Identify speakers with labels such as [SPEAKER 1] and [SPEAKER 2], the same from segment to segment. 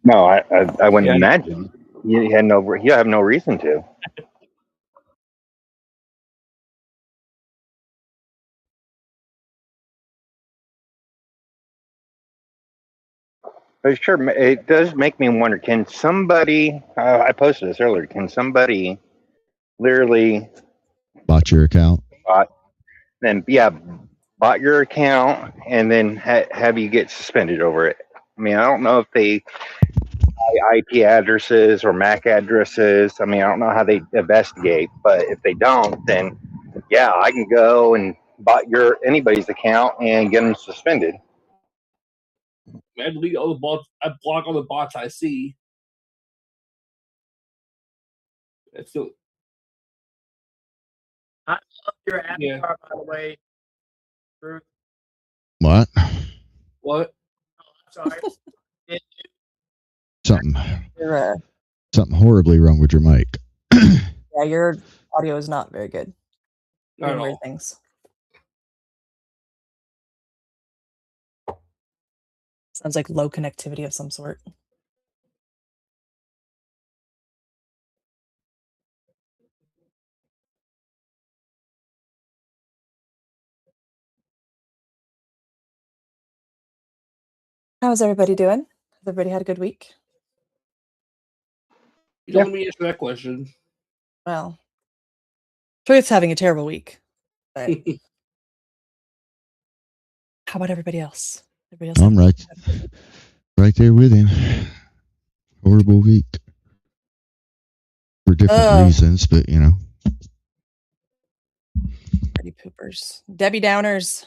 [SPEAKER 1] No, I wouldn't imagine. You have no reason to. But sure, it does make me wonder. Can somebody? I posted this earlier. Can somebody literally
[SPEAKER 2] bought your account?
[SPEAKER 1] Bought your account and then have you get suspended over it? I mean, I don't know if they buy IP addresses or MAC addresses. I mean, I don't know how they investigate, but if they don't, then yeah, I can go and bought anybody's account and get them suspended.
[SPEAKER 3] I delete all the bots. I block all the bots I see. It's still.
[SPEAKER 4] I love your avatar, by the way. Ruth.
[SPEAKER 2] What?
[SPEAKER 3] What?
[SPEAKER 4] Oh, I'm sorry.
[SPEAKER 2] Something horribly wrong with your mic.
[SPEAKER 5] Yeah, your audio is not very good.
[SPEAKER 3] Not
[SPEAKER 5] weird things. Sounds like low connectivity of some sort. How's everybody doing? Has everybody had a good week?
[SPEAKER 3] You don't let me answer that question.
[SPEAKER 5] Well, Truth's having a terrible week. But how about everybody else?
[SPEAKER 2] I'm right there with him. Horrible week. For different reasons, but you know.
[SPEAKER 5] Party poopers. Debbie Downers.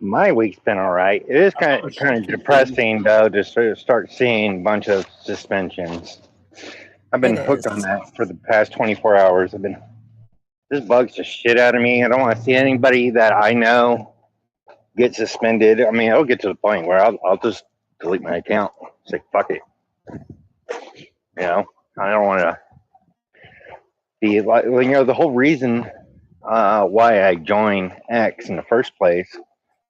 [SPEAKER 1] My week's been all right. It is kind of depressing though to start seeing a bunch of suspensions. I've been hooked on that for the past 24 hours. This bugs the shit out of me. I don't want to see anybody that I know get suspended. I mean, it'll get to the point where I'll just delete my account. Say fuck it. You know, I don't want to be like, you know, the whole reason why I joined X in the first place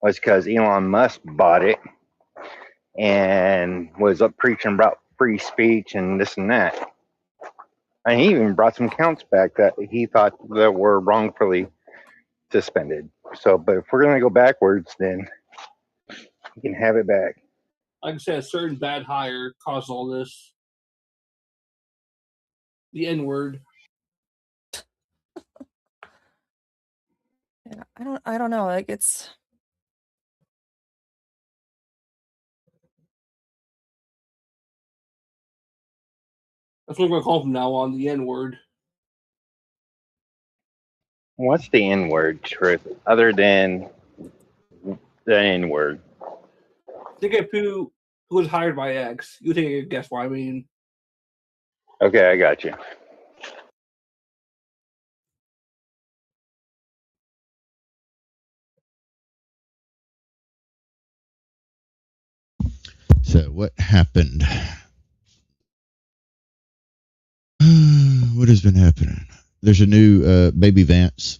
[SPEAKER 1] was because Elon Musk bought it and was up preaching about free speech and this and that. And he even brought some accounts back that he thought that were wrongfully suspended. So, but if we're going to go backwards, then you can have it back.
[SPEAKER 3] Like I said, a certain bad hire caused all this. The N-word.
[SPEAKER 5] Yeah, I don't know. Like it's.
[SPEAKER 3] That's what I'm going to call from now on, the N-word.
[SPEAKER 1] What's the N-word, Truth, other than the N-word?
[SPEAKER 3] Think of who was hired by X. You think you guess what I mean?
[SPEAKER 1] Okay, I got you.
[SPEAKER 2] So what happened? What has been happening? There's a new Baby Vance.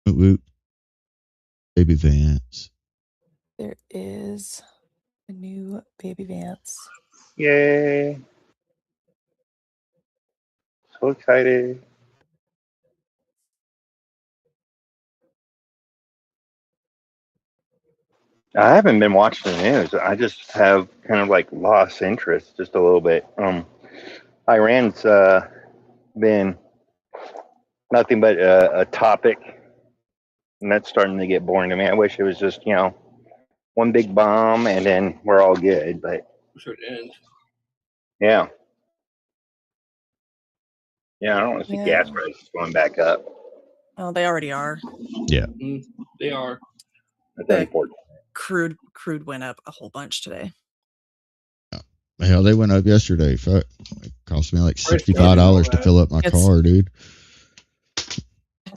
[SPEAKER 2] Whoop, whoop. Baby Vance.
[SPEAKER 5] There is a new Baby Vance.
[SPEAKER 1] Yay. So excited. I haven't been watching the news. I just have kind of like lost interest just a little bit. Iran's been nothing but a topic, and that's starting to get boring to me. I wish it was just, you know, one big bomb and then we're all good. But
[SPEAKER 3] sure it ends.
[SPEAKER 1] Yeah. Yeah, I don't want to see gas prices going back up.
[SPEAKER 5] Oh, they already are.
[SPEAKER 2] Yeah.
[SPEAKER 3] They are.
[SPEAKER 1] That's important.
[SPEAKER 5] Crude went up a whole bunch today.
[SPEAKER 2] Hell, they went up yesterday. Fuck. It cost me like $65 to fill up my car, dude.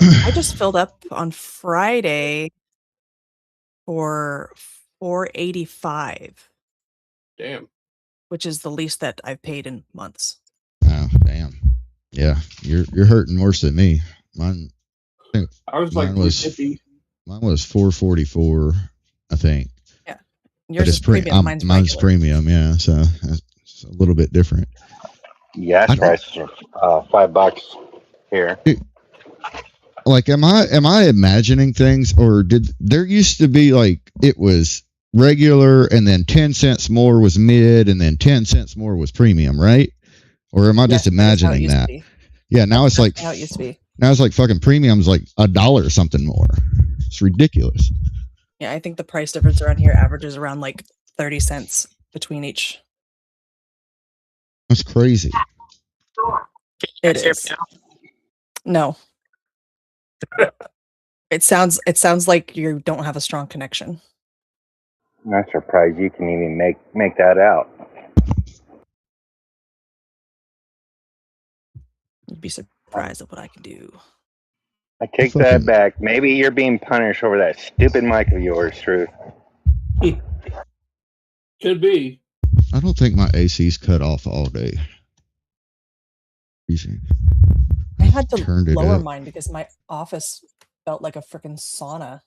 [SPEAKER 5] I just filled up on Friday for $4.85.
[SPEAKER 3] Damn.
[SPEAKER 5] Which is the least that I've paid in months.
[SPEAKER 2] Oh, damn. Yeah, you're hurting worse than me. Mine
[SPEAKER 3] was like $3.50.
[SPEAKER 2] Mine was $4.44, I think.
[SPEAKER 5] Yeah. Yours is premium. Mine's
[SPEAKER 2] mine's
[SPEAKER 5] regular.
[SPEAKER 2] premium, yeah. So it's a little bit different.
[SPEAKER 1] Gas prices are $5 here.
[SPEAKER 2] Like, am I imagining things, or did there used to be like it was regular and then 10 cents more was mid and then 10 cents more was premium, right? Or am I just imagining that? Yeah, now it's like
[SPEAKER 5] how it used to be.
[SPEAKER 2] Now it's like fucking premium's like $1 or something more. It's ridiculous.
[SPEAKER 5] Yeah, I think the price difference around here averages around like 30 cents between each.
[SPEAKER 2] That's crazy.
[SPEAKER 5] It is. No. It sounds like you don't have a strong connection.
[SPEAKER 1] I'm not surprised you can even make that out.
[SPEAKER 5] You'd be surprised at what I can do.
[SPEAKER 1] I take that back. Maybe you're being punished over that stupid mic of yours, Truth.
[SPEAKER 3] Could be.
[SPEAKER 2] I don't think my AC's cut off all day. Easy.
[SPEAKER 5] I had to lower mine because my office felt like a freaking sauna.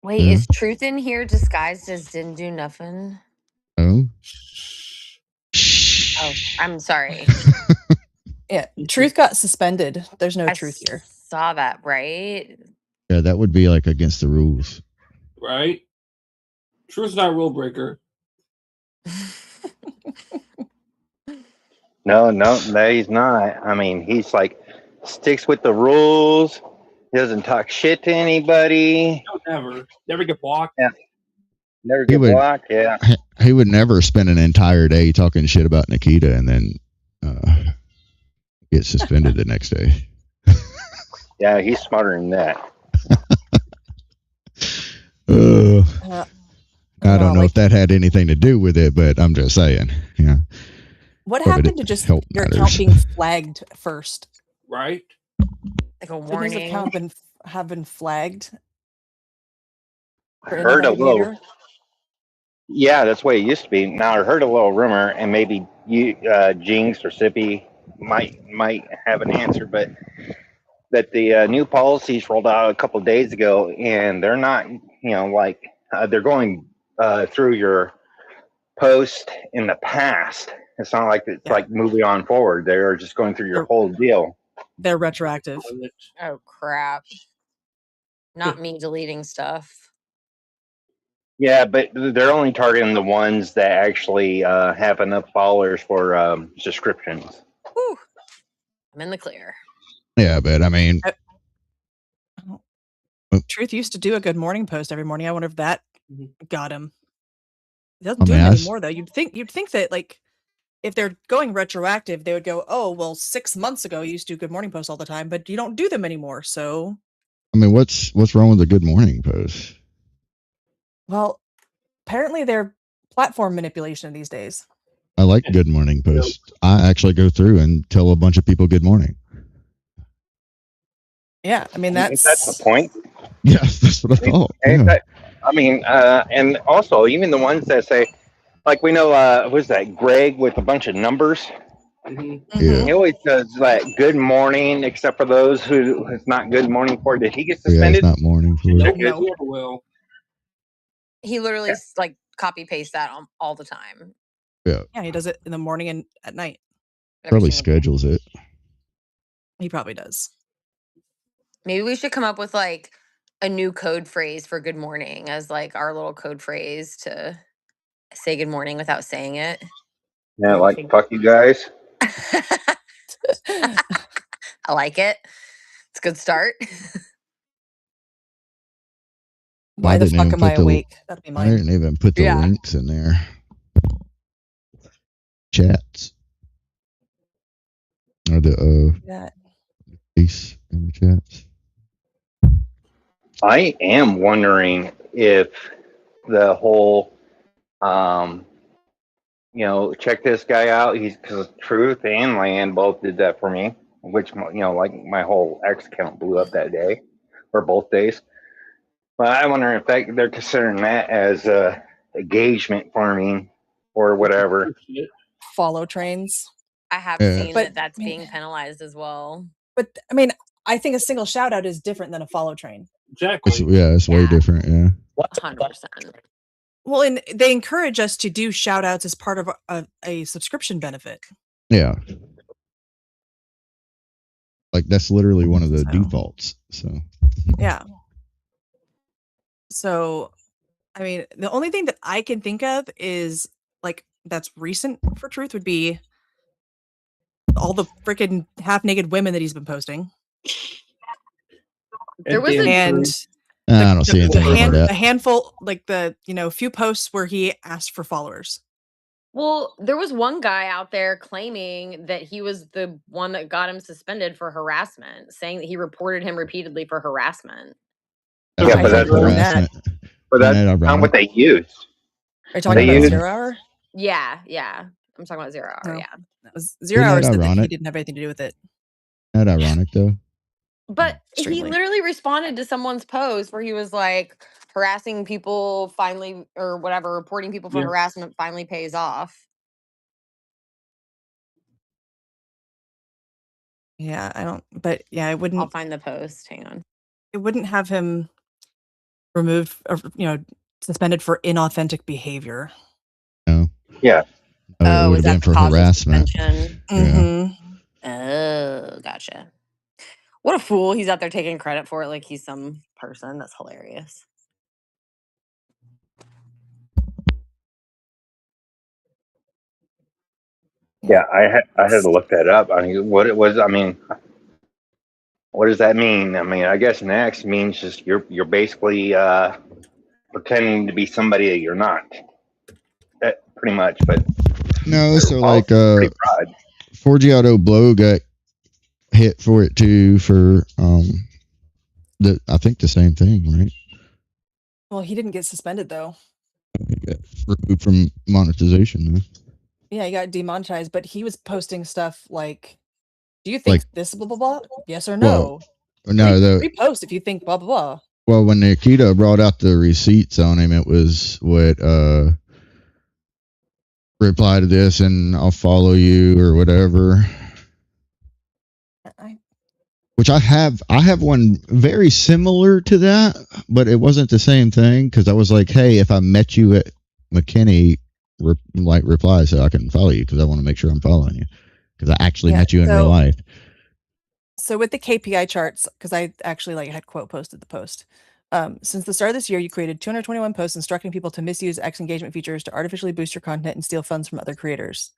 [SPEAKER 6] Wait, is Truth in here disguised as didn't do nothing?
[SPEAKER 2] Oh.
[SPEAKER 6] Oh, I'm sorry.
[SPEAKER 5] Yeah, Truth got suspended. There's no Truth here.
[SPEAKER 6] Saw that, right?
[SPEAKER 2] Yeah, that would be like against the rules.
[SPEAKER 3] Right? Truth's not a rule breaker.
[SPEAKER 1] No, he's not. I mean, he's like sticks with the rules. He doesn't talk shit to anybody.
[SPEAKER 3] No, never get blocked.
[SPEAKER 1] Yeah. Never get blocked. Yeah.
[SPEAKER 2] He would never spend an entire day talking shit about Nikita and then get suspended the next day.
[SPEAKER 1] Yeah, he's smarter than that.
[SPEAKER 2] I don't know if that had anything to do with it, but I'm just saying. Yeah.
[SPEAKER 5] What happened to just your account being flagged first?
[SPEAKER 3] Right.
[SPEAKER 6] Like a warning.
[SPEAKER 5] Does your account have been flagged?
[SPEAKER 1] I heard a little. Yeah, that's the way it used to be. Now I heard a little rumor, and maybe you, Jinx or Sippy, might have an answer, but that the new policies rolled out a couple of days ago, and they're not, they're going through your post in the past. It's not like it's like moving on forward. They're just going through your whole deal.
[SPEAKER 5] They're retroactive.
[SPEAKER 6] Oh crap! Not me deleting stuff.
[SPEAKER 1] Yeah, but they're only targeting the ones that actually have enough followers for subscriptions.
[SPEAKER 6] Whew. I'm in the clear.
[SPEAKER 2] Yeah, but I mean,
[SPEAKER 5] Truth used to do a good morning post every morning. I wonder if that got him. He doesn't do it anymore, though. You'd think that like if they're going retroactive, they would go, oh well, 6 months ago you used to do good morning posts all the time, but you don't do them anymore. So,
[SPEAKER 2] I mean, what's wrong with the good morning post?
[SPEAKER 5] Well, apparently they're platform manipulation these days.
[SPEAKER 2] I like good morning posts. I actually go through and tell a bunch of people good morning.
[SPEAKER 5] Yeah, I mean that's
[SPEAKER 1] the point.
[SPEAKER 2] Yes, that's what I thought. Yeah.
[SPEAKER 1] And also even the ones that say, like we know, who's that Greg with a bunch of numbers?
[SPEAKER 6] Mm-hmm.
[SPEAKER 2] Yeah.
[SPEAKER 1] He always does like good morning, except for those who it's not good morning for. Did he get suspended?
[SPEAKER 2] Yeah, it's not morning for.
[SPEAKER 3] No, never will.
[SPEAKER 6] He literally like copy paste that all the time.
[SPEAKER 2] Yeah.
[SPEAKER 5] Yeah, he does it in the morning and at night.
[SPEAKER 2] Probably schedules it.
[SPEAKER 5] He probably does.
[SPEAKER 6] Maybe we should come up with like a new code phrase for good morning as like our little code phrase to say good morning without saying it.
[SPEAKER 1] Yeah, like fuck you guys.
[SPEAKER 6] I like it. It's a good start.
[SPEAKER 5] Why the fuck am I awake? That'd be mine.
[SPEAKER 2] I didn't even put the links in there. Chats. Or the piece in the chats.
[SPEAKER 1] I am wondering if the whole, check this guy out. He's because Truth and Land both did that for me, which, like my whole X account blew up that day or both days. But I wonder if they're considering that as engagement farming or whatever.
[SPEAKER 5] Follow trains.
[SPEAKER 6] I have seen that's being penalized as well.
[SPEAKER 5] But I mean, I think a single shout out is different than a follow train.
[SPEAKER 3] Exactly.
[SPEAKER 2] It's way different. Yeah.
[SPEAKER 6] 100%.
[SPEAKER 5] Well, and they encourage us to do shout outs as part of a subscription benefit.
[SPEAKER 2] Yeah. Like that's literally one of the defaults. So
[SPEAKER 5] yeah. So, I mean, the only thing that I can think of is like that's recent for Truth would be all the freaking half naked women that he's been posting.
[SPEAKER 6] There was
[SPEAKER 2] I don't see anything like that.
[SPEAKER 5] A handful, like the few posts where he asked for followers.
[SPEAKER 6] Well, there was one guy out there claiming that he was the one that got him suspended for harassment, saying that he reported him repeatedly for harassment.
[SPEAKER 1] Yeah, but that's
[SPEAKER 2] harassment.
[SPEAKER 1] But that's not what they used.
[SPEAKER 5] Are you talking about 0 Hour?
[SPEAKER 6] Yeah. I'm talking about 0 Hour.
[SPEAKER 5] No.
[SPEAKER 6] Yeah,
[SPEAKER 5] that was 0 Hour said that he didn't have anything to do with it.
[SPEAKER 2] Not ironic though.
[SPEAKER 6] But he literally responded to someone's post where he was like, harassing people finally, or whatever, reporting people for harassment finally pays off.
[SPEAKER 5] Yeah, I don't, but yeah, I wouldn't.
[SPEAKER 6] I'll find the post. Hang on.
[SPEAKER 5] It wouldn't have him removed, or, suspended for inauthentic behavior.
[SPEAKER 2] No.
[SPEAKER 1] Yeah.
[SPEAKER 2] No, it would have been for harassment.
[SPEAKER 6] Mm-hmm. Oh, gotcha. What a fool. He's out there taking credit for it like he's some person. That's hilarious.
[SPEAKER 1] Yeah, I had to look that up. I mean, what it was. I mean, what does that mean? I mean, I guess next means just you're basically pretending to be somebody that you're not. Pretty much, but
[SPEAKER 2] no. So like, Forgiato Blow got hit for it too for I think the same thing, right?
[SPEAKER 5] Well, he didn't get suspended though.
[SPEAKER 2] Removed from monetization though.
[SPEAKER 5] Yeah, he got demonetized, but he was posting stuff like, "Do you think this blah blah blah? Yes or no?
[SPEAKER 2] Well, no,
[SPEAKER 5] repost if you think blah blah blah."
[SPEAKER 2] Well, when Nikita brought out the receipts on him, it was what reply to this and I'll follow you or whatever. Which I have one very similar to that, but it wasn't the same thing because I was like, hey, if I met you at McKinney, reply so I can follow you because I want to make sure I'm following you because I actually met you in real life.
[SPEAKER 5] So with the KPI charts, because I actually had quote posted the post. Since the start of this year, you created 221 posts instructing people to misuse X engagement features to artificially boost your content and steal funds from other creators.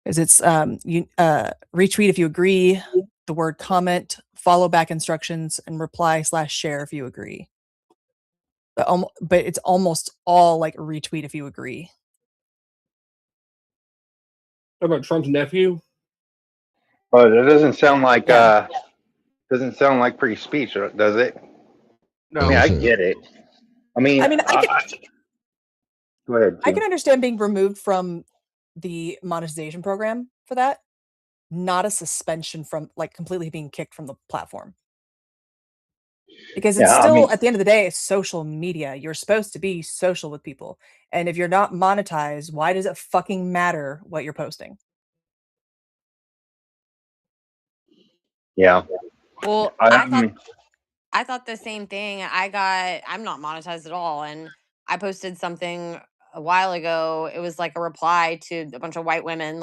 [SPEAKER 5] Because it's retweet if you agree, the word comment, follow back instructions, and reply/share if you agree. But it's almost all like retweet if you agree.
[SPEAKER 3] What about Trump's nephew?
[SPEAKER 1] Oh, that doesn't sound like free speech, does it?
[SPEAKER 3] No.
[SPEAKER 1] I mean, I get it. I mean, go ahead.
[SPEAKER 5] I can understand being removed from the monetization program for that, not a suspension from completely being kicked from the platform. Because it's still, at the end of the day, it's social media. You're supposed to be social with people. And if you're not monetized, why does it fucking matter what you're posting?
[SPEAKER 1] Yeah.
[SPEAKER 6] Well, I thought the same thing. I'm not monetized at all. And I posted something a while ago. It was like a reply to a bunch of white women,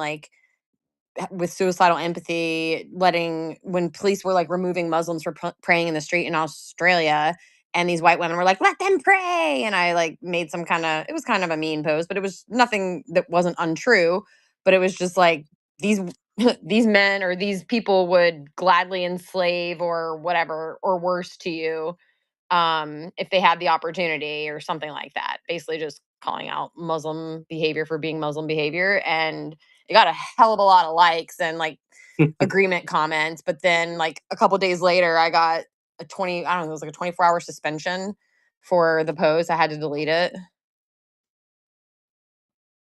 [SPEAKER 6] with suicidal empathy, when police were removing Muslims for praying in the street in Australia. And these white women were like, let them pray. And I made it was kind of a mean post, but it was nothing that wasn't untrue. But it was just these these men or these people would gladly enslave or whatever or worse to you if they had the opportunity or something like that. Basically just calling out Muslim behavior for being Muslim behavior. And it got a hell of a lot of likes and agreement comments. But then a couple days later, I got a 24-hour suspension for the post. I had to delete it.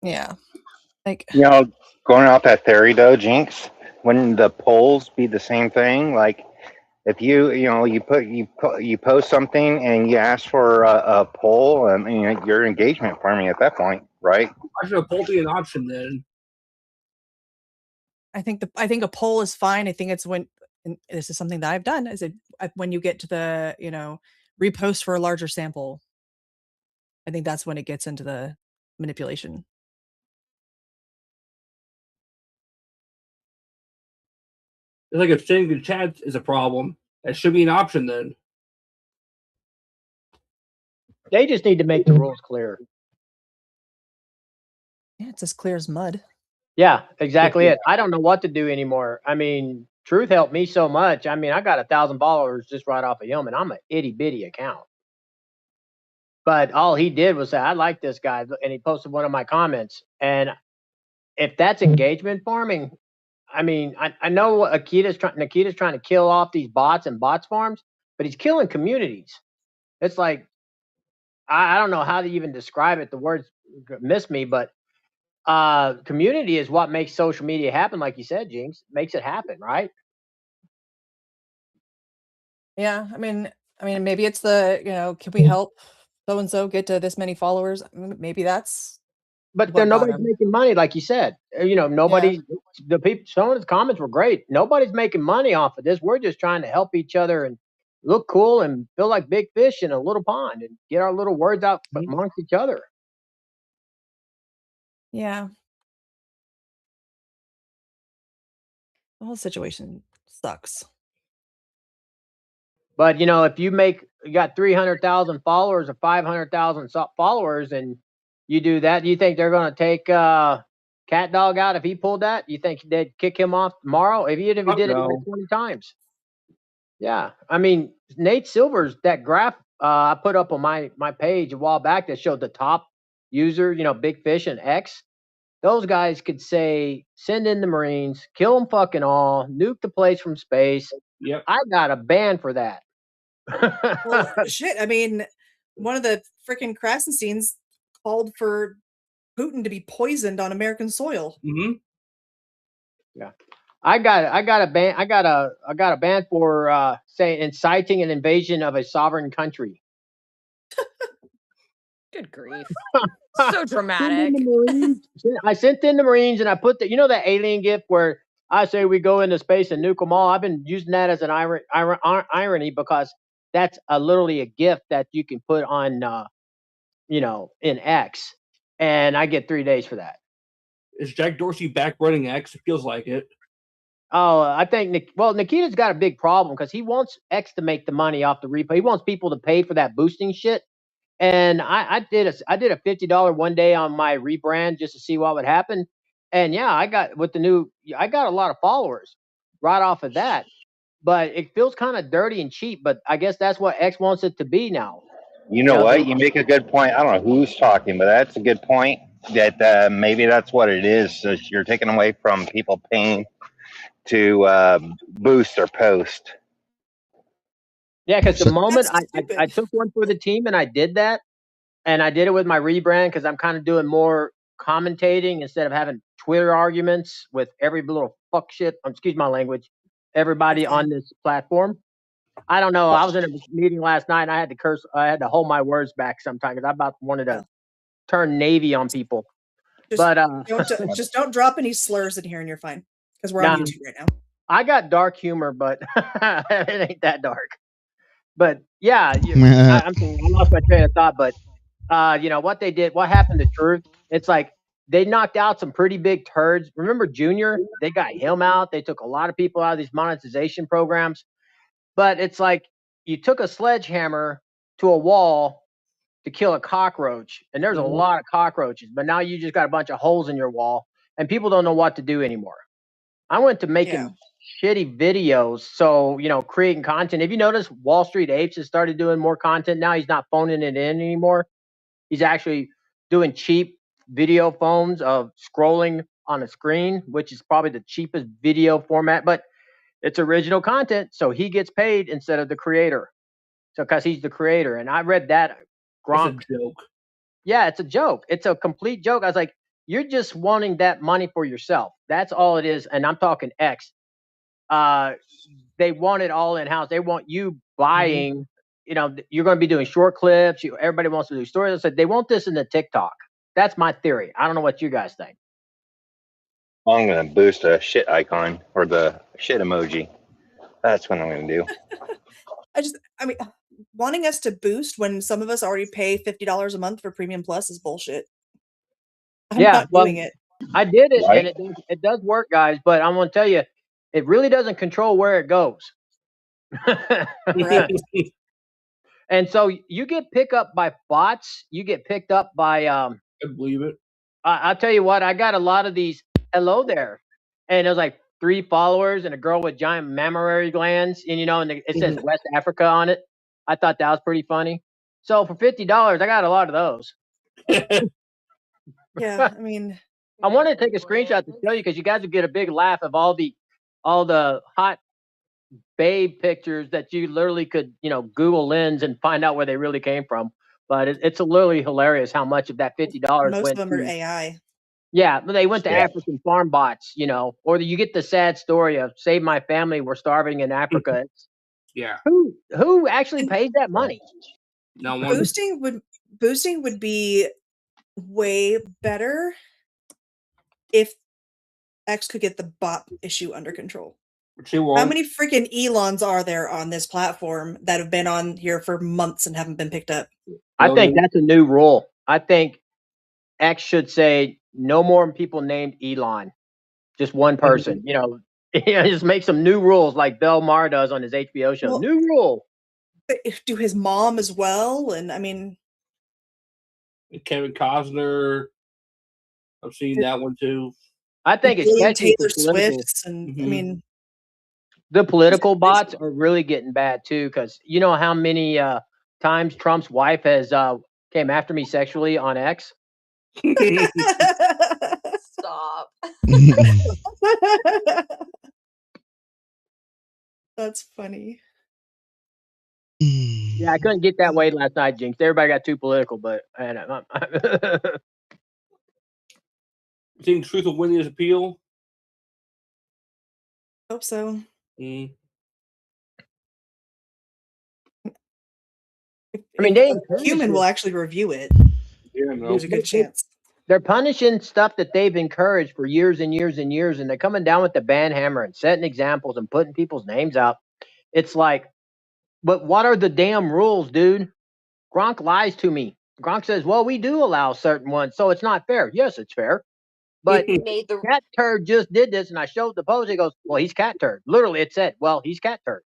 [SPEAKER 5] Yeah.
[SPEAKER 1] Going off that theory though, Jinx, wouldn't the polls be the same thing? If you post something and you ask for a poll, I mean, your engagement farming at that point, right?
[SPEAKER 3] I should have poll be an option then.
[SPEAKER 5] I think a poll is fine. I think it's when, and this is something that I've done, is when you get to the repost for a larger sample. I think that's when it gets into the manipulation.
[SPEAKER 3] It's like if sending the chat is a problem, that should be an option then.
[SPEAKER 4] They just need to make the rules clear.
[SPEAKER 5] Yeah, it's as clear as mud.
[SPEAKER 4] Yeah, exactly it. I don't know what to do anymore. I mean, Truth helped me so much. I mean, I got 1,000 followers just right off of him, and I'm an itty bitty account. But all he did was say, "I like this guy," and he posted one of my comments. And if that's engagement farming, I mean, I know Nikita's trying to kill off these bots and bots farms, but he's killing communities. It's like I don't know how to even describe it. The words miss me, but community is what makes social media happen. Like you said, Jinx, makes it happen, right?
[SPEAKER 5] Yeah, I mean, maybe it's the, can we help so and so get to this many followers? Maybe that's.
[SPEAKER 4] But then nobody's making money, like you said. Nobody. Yeah. The people. Some of the comments were great. Nobody's making money off of this. We're just trying to help each other and look cool and feel like big fish in a little pond and get our little words out amongst each other.
[SPEAKER 5] Yeah. The whole situation sucks.
[SPEAKER 4] But if you got 300,000 followers or 500,000 followers, and you do that, you think they're going to take Cat Dog out if he pulled that? You think they'd kick him off tomorrow? Even if he did it like 20 times? Yeah, I mean, Nate Silver's that graph I put up on my page a while back that showed the top user, Big Fish and X. Those guys could say, send in the Marines, kill them fucking all, nuke the place from space.
[SPEAKER 3] Yep.
[SPEAKER 4] I got a ban for that.
[SPEAKER 5] Well, shit. I mean, one of the freaking Krassensteins called for Putin to be poisoned on American soil.
[SPEAKER 3] Mm-hmm.
[SPEAKER 4] Yeah, I got a ban. I got a ban for saying inciting an invasion of a sovereign country.
[SPEAKER 6] Good grief. So dramatic.
[SPEAKER 4] I sent in the Marines and I put that alien gift where I say we go into space and nuke them all. I've been using that as an irony because that's literally a gift that you can put on, in X, and I get 3 days for that.
[SPEAKER 3] Is Jack Dorsey back running X? It feels like it.
[SPEAKER 4] Oh, I think Nikita's got a big problem because he wants X to make the money off the replay. He wants people to pay for that boosting shit. And I did a $50 one day on my rebrand just to see what would happen. And yeah, I got a lot of followers right off of that. But it feels kind of dirty and cheap. But I guess that's what X wants it to be now.
[SPEAKER 1] You know what? You make a good point. I don't know who's talking, but that's a good point. That maybe that's what it is. So you're taking away from people paying to boost or post.
[SPEAKER 4] Yeah, because the moment I took one for the team and I did that, and I did it with my rebrand because I'm kind of doing more commentating instead of having Twitter arguments with every little fuck shit. Excuse my language. Everybody on this platform. I don't know. I was in a meeting last night and I had to curse. I had to hold my words back sometimes because I about wanted to turn Navy on people.
[SPEAKER 5] Just don't drop any slurs in here and you're fine because we're on YouTube right now.
[SPEAKER 4] I got dark humor, but it ain't that dark. But yeah, I'm sorry, I lost my train of thought. But what they did, what happened to Truth? It's like they knocked out some pretty big turds. Remember Junior? They got him out. They took a lot of people out of these monetization programs. But it's like you took a sledgehammer to a wall to kill a cockroach, and there's a lot of cockroaches. But now you just got a bunch of holes in your wall, and people don't know what to do anymore. I went to making shitty videos, so creating content. If you notice, Wall Street Apes has started doing more content now. He's not phoning it in anymore. He's actually doing cheap video phones of scrolling on a screen, which is probably the cheapest video format, but it's original content, so he gets paid instead of the creator. So because he's the creator, and I read that Gronk.
[SPEAKER 3] It's a joke.
[SPEAKER 4] Yeah, it's a joke. It's a complete joke. I was like, you're just wanting that money for yourself. That's all it is. And I'm talking X. They want it all in house. They want you buying. You're going to be doing short clips. Everybody wants to do stories. I said they want this in the TikTok. That's my theory. I don't know what you guys think.
[SPEAKER 1] I'm going to boost a shit icon or the shit emoji. That's what I'm going to do.
[SPEAKER 5] wanting us to boost when some of us already pay $50 a month for Premium Plus is bullshit. I'm not doing it.
[SPEAKER 4] I did it, right? And it does work, guys. But I'm gonna tell you, it really doesn't control where it goes. And so you get picked up by bots. You get picked up by
[SPEAKER 3] I believe it.
[SPEAKER 4] I'll tell you what, I got a lot of these hello there. And it was like 3 followers and a girl with giant mammary glands, and and it says West Africa on it. I thought that was pretty funny. So for $50, I got a lot of those.
[SPEAKER 5] Yeah, I mean,
[SPEAKER 4] I wanted to take a screenshot to show you because you guys would get a big laugh of all the hot babe pictures that you literally could, Google Lens and find out where they really came from. But it's literally hilarious how much of that $50
[SPEAKER 5] most
[SPEAKER 4] went
[SPEAKER 5] of them are AI.
[SPEAKER 4] Yeah, they went to African farm bots, or you get the sad story of save my family, we're starving in Africa.
[SPEAKER 3] Yeah.
[SPEAKER 4] Who actually pays that money?
[SPEAKER 3] No one.
[SPEAKER 5] Boosting would be way better if X could get the bot issue under control. How many freaking Elons are there on this platform that have been on here for months and haven't been picked up?
[SPEAKER 4] I think that's a new rule. I think X should say no more people named Elon, just one person. Just make some new rules like Bill Maher does on his HBO show. New rule.
[SPEAKER 5] Do his mom as well, and I mean,
[SPEAKER 3] Kevin Costner. I've seen that one too.
[SPEAKER 4] I think especially
[SPEAKER 5] Taylor Swift, and I mean,
[SPEAKER 4] the political bots are really getting bad too, because you know how many times Trump's wife has came after me sexually on X.
[SPEAKER 6] Stop.
[SPEAKER 5] That's funny.
[SPEAKER 4] Yeah, I couldn't get that way last night, Jinx. Everybody got too political, but
[SPEAKER 3] you think Truth will win his appeal?
[SPEAKER 5] Hope so.
[SPEAKER 3] Mm.
[SPEAKER 4] I mean, they
[SPEAKER 5] human will actually review it.
[SPEAKER 3] Yeah, no.
[SPEAKER 5] There's a good chance.
[SPEAKER 4] They're punishing stuff that they've encouraged for years and years and years, and they're coming down with the ban hammer and setting examples and putting people's names out. It's like, but what are the damn rules, dude? Gronk lies to me. Gronk says, well, we do allow certain ones, so it's not fair. Yes, it's fair. But Cat Turd just did this, and I showed the post. He goes, well, he's Cat Turd. Literally, it said, well, he's Cat Turd.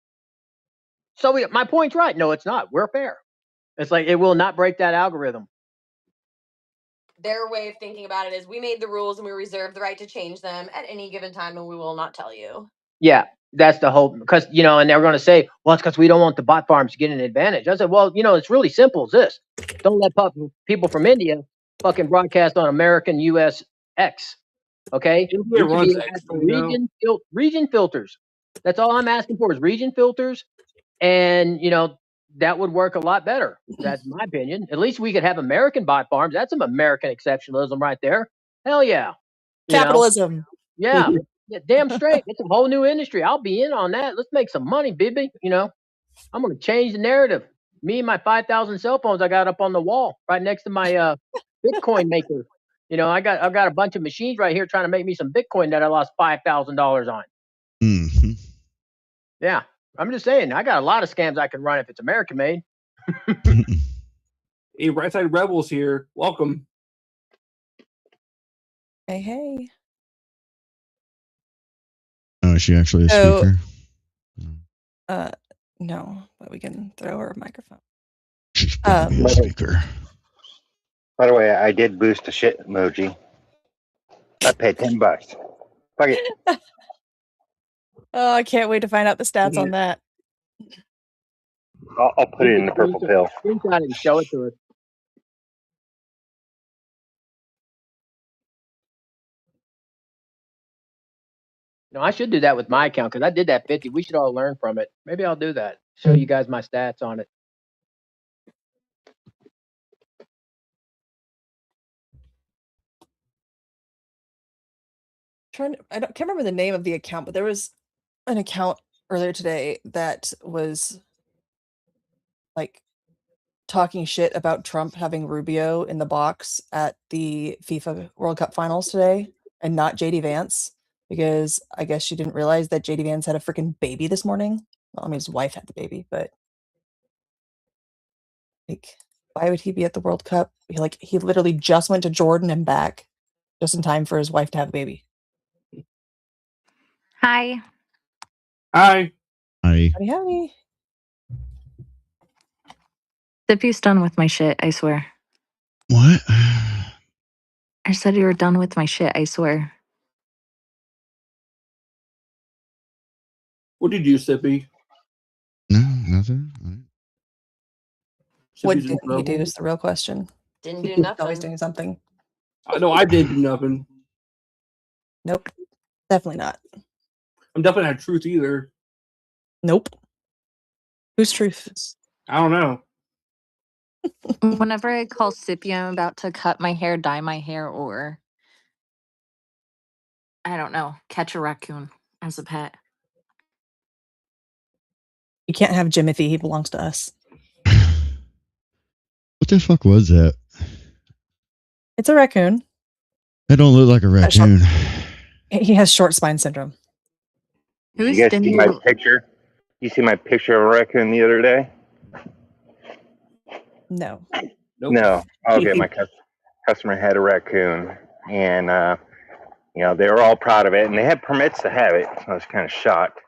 [SPEAKER 4] So my point's right. No, it's not. We're fair. It's like it will not break that algorithm.
[SPEAKER 6] Their way of thinking about it is we made the rules and we reserve the right to change them at any given time, and we will not tell you.
[SPEAKER 4] Yeah, that's the hope. Because, and they're going to say, well, it's because we don't want the bot farms to get an advantage. I said, well, it's really simple as this. Don't let people from India fucking broadcast on American US X. Okay? Region filters. That's all I'm asking for is region filters. And, that would work a lot better. That's my opinion. At least we could have American bot farms. That's some American exceptionalism right there. Hell yeah.
[SPEAKER 5] Capitalism.
[SPEAKER 4] Yeah. Yeah, damn straight. It's a whole new industry. I'll be in on that. Let's make some money, baby. I'm going to change the narrative. Me and my 5,000 cell phones I got up on the wall right next to my Bitcoin maker. I've got a bunch of machines right here trying to make me some Bitcoin that I lost $5,000 on.
[SPEAKER 2] Mm-hmm.
[SPEAKER 4] Yeah. I'm just saying, I got a lot of scams I can run if it's American made.
[SPEAKER 3] Hey, Right Side Rebels here. Welcome.
[SPEAKER 5] Hey.
[SPEAKER 2] Oh, is she actually a speaker?
[SPEAKER 5] No, but we can throw her a microphone.
[SPEAKER 2] She's gonna be a speaker.
[SPEAKER 1] By the way, I did boost a shit emoji. I paid $10. Fuck it.
[SPEAKER 5] Oh, I can't wait to find out the stats on that.
[SPEAKER 1] I'll put it in the purple pill.
[SPEAKER 4] Screenshot it and show it to us. No, I should do that with my account because I did that 50. We should all learn from it. Maybe I'll do that. Show you guys my stats on it.
[SPEAKER 5] I can't remember the name of the account, but there was an account earlier today that was like talking shit about Trump having Rubio in the box at the FIFA World Cup finals today and not JD Vance, because I guess she didn't realize that JD Vance had a freaking baby this morning. Well, I mean, his wife had the baby, but Like, why would he be at the World Cup? He literally just went to Jordan and back, just in time for his wife to have a baby.
[SPEAKER 7] Hi.
[SPEAKER 3] Hi.
[SPEAKER 2] Hi.
[SPEAKER 5] Howdy.
[SPEAKER 7] Sippy's done with my shit, I swear.
[SPEAKER 2] What?
[SPEAKER 7] I said you were done with my shit, I swear.
[SPEAKER 3] What did you do, Sippy?
[SPEAKER 2] No, nothing.
[SPEAKER 5] What didn't he do is the real question.
[SPEAKER 6] Didn't do
[SPEAKER 5] He's
[SPEAKER 6] nothing.
[SPEAKER 5] always doing something.
[SPEAKER 3] I know I didn't do nothing.
[SPEAKER 5] Nope. Definitely not.
[SPEAKER 3] I'm definitely not Truth either.
[SPEAKER 5] Nope. Who's Truth?
[SPEAKER 3] I don't know.
[SPEAKER 7] Whenever I call Sippy, I'm about to cut my hair, dye my hair, or I don't know, catch a raccoon as a pet.
[SPEAKER 5] You can't have Jimothy. He belongs to us.
[SPEAKER 2] What the fuck was that?
[SPEAKER 5] It's a raccoon.
[SPEAKER 2] That don't look like a raccoon.
[SPEAKER 5] He has short spine syndrome.
[SPEAKER 1] You guys see my picture? You see my picture of a raccoon the other day?
[SPEAKER 5] No.
[SPEAKER 3] Nope.
[SPEAKER 1] No. Okay, my customer had a raccoon, and they were all proud of it, and they had permits to have it. So I was kind of shocked.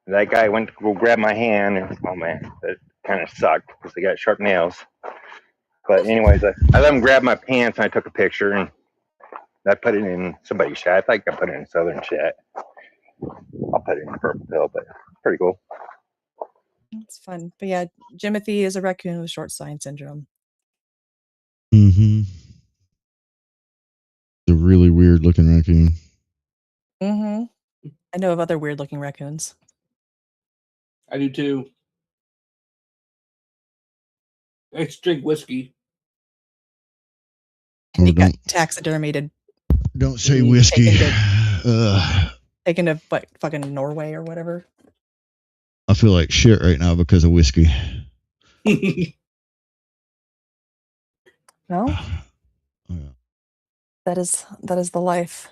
[SPEAKER 1] That guy went to go grab my hand, and oh man, that kind of sucked because they got sharp nails. But anyways, I let him grab my pants, and I took a picture, and I put it in somebody's chat. I think I put it in Southern chat. I'll put it in Purple Pill, but pretty cool.
[SPEAKER 5] It's fun. But yeah, Jimothy is a raccoon with short spine syndrome.
[SPEAKER 2] Mm-hmm. It's a really weird looking raccoon.
[SPEAKER 5] Mm-hmm. I know of other weird looking raccoons.
[SPEAKER 3] I do too. I drink whiskey.
[SPEAKER 5] And he got taxidermied.
[SPEAKER 2] Don't say whiskey.
[SPEAKER 5] Taken to what, fucking Norway or whatever.
[SPEAKER 2] I feel like shit right now because of whiskey.
[SPEAKER 5] No?
[SPEAKER 2] Yeah.
[SPEAKER 5] That is the life.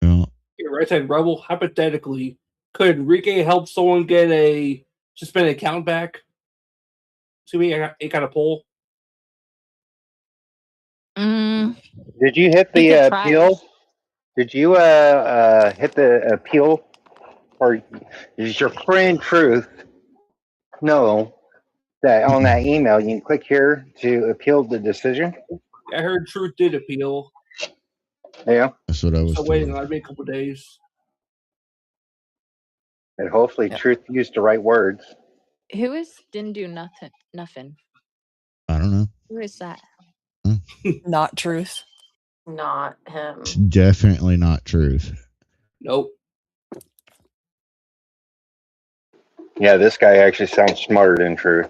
[SPEAKER 2] Yeah.
[SPEAKER 3] Here, right side rebel. Hypothetically, could Enrique help someone get a suspended account back? See, it got a poll.
[SPEAKER 1] Did you hit the appeal? Did you hit the appeal, or is your friend Truth know that on that email you can click here to appeal the decision?
[SPEAKER 3] I heard Truth did appeal.
[SPEAKER 1] Yeah,
[SPEAKER 2] that's what I was.
[SPEAKER 3] So waiting on a couple days.
[SPEAKER 1] And hopefully, Truth used the right words.
[SPEAKER 7] Who is didn't do nothing? Nothing.
[SPEAKER 2] I don't know.
[SPEAKER 7] Who is that?
[SPEAKER 5] Not Truth.
[SPEAKER 6] Not him.
[SPEAKER 2] It's definitely not Truth.
[SPEAKER 3] Nope.
[SPEAKER 1] Yeah, this guy actually sounds smarter than Truth.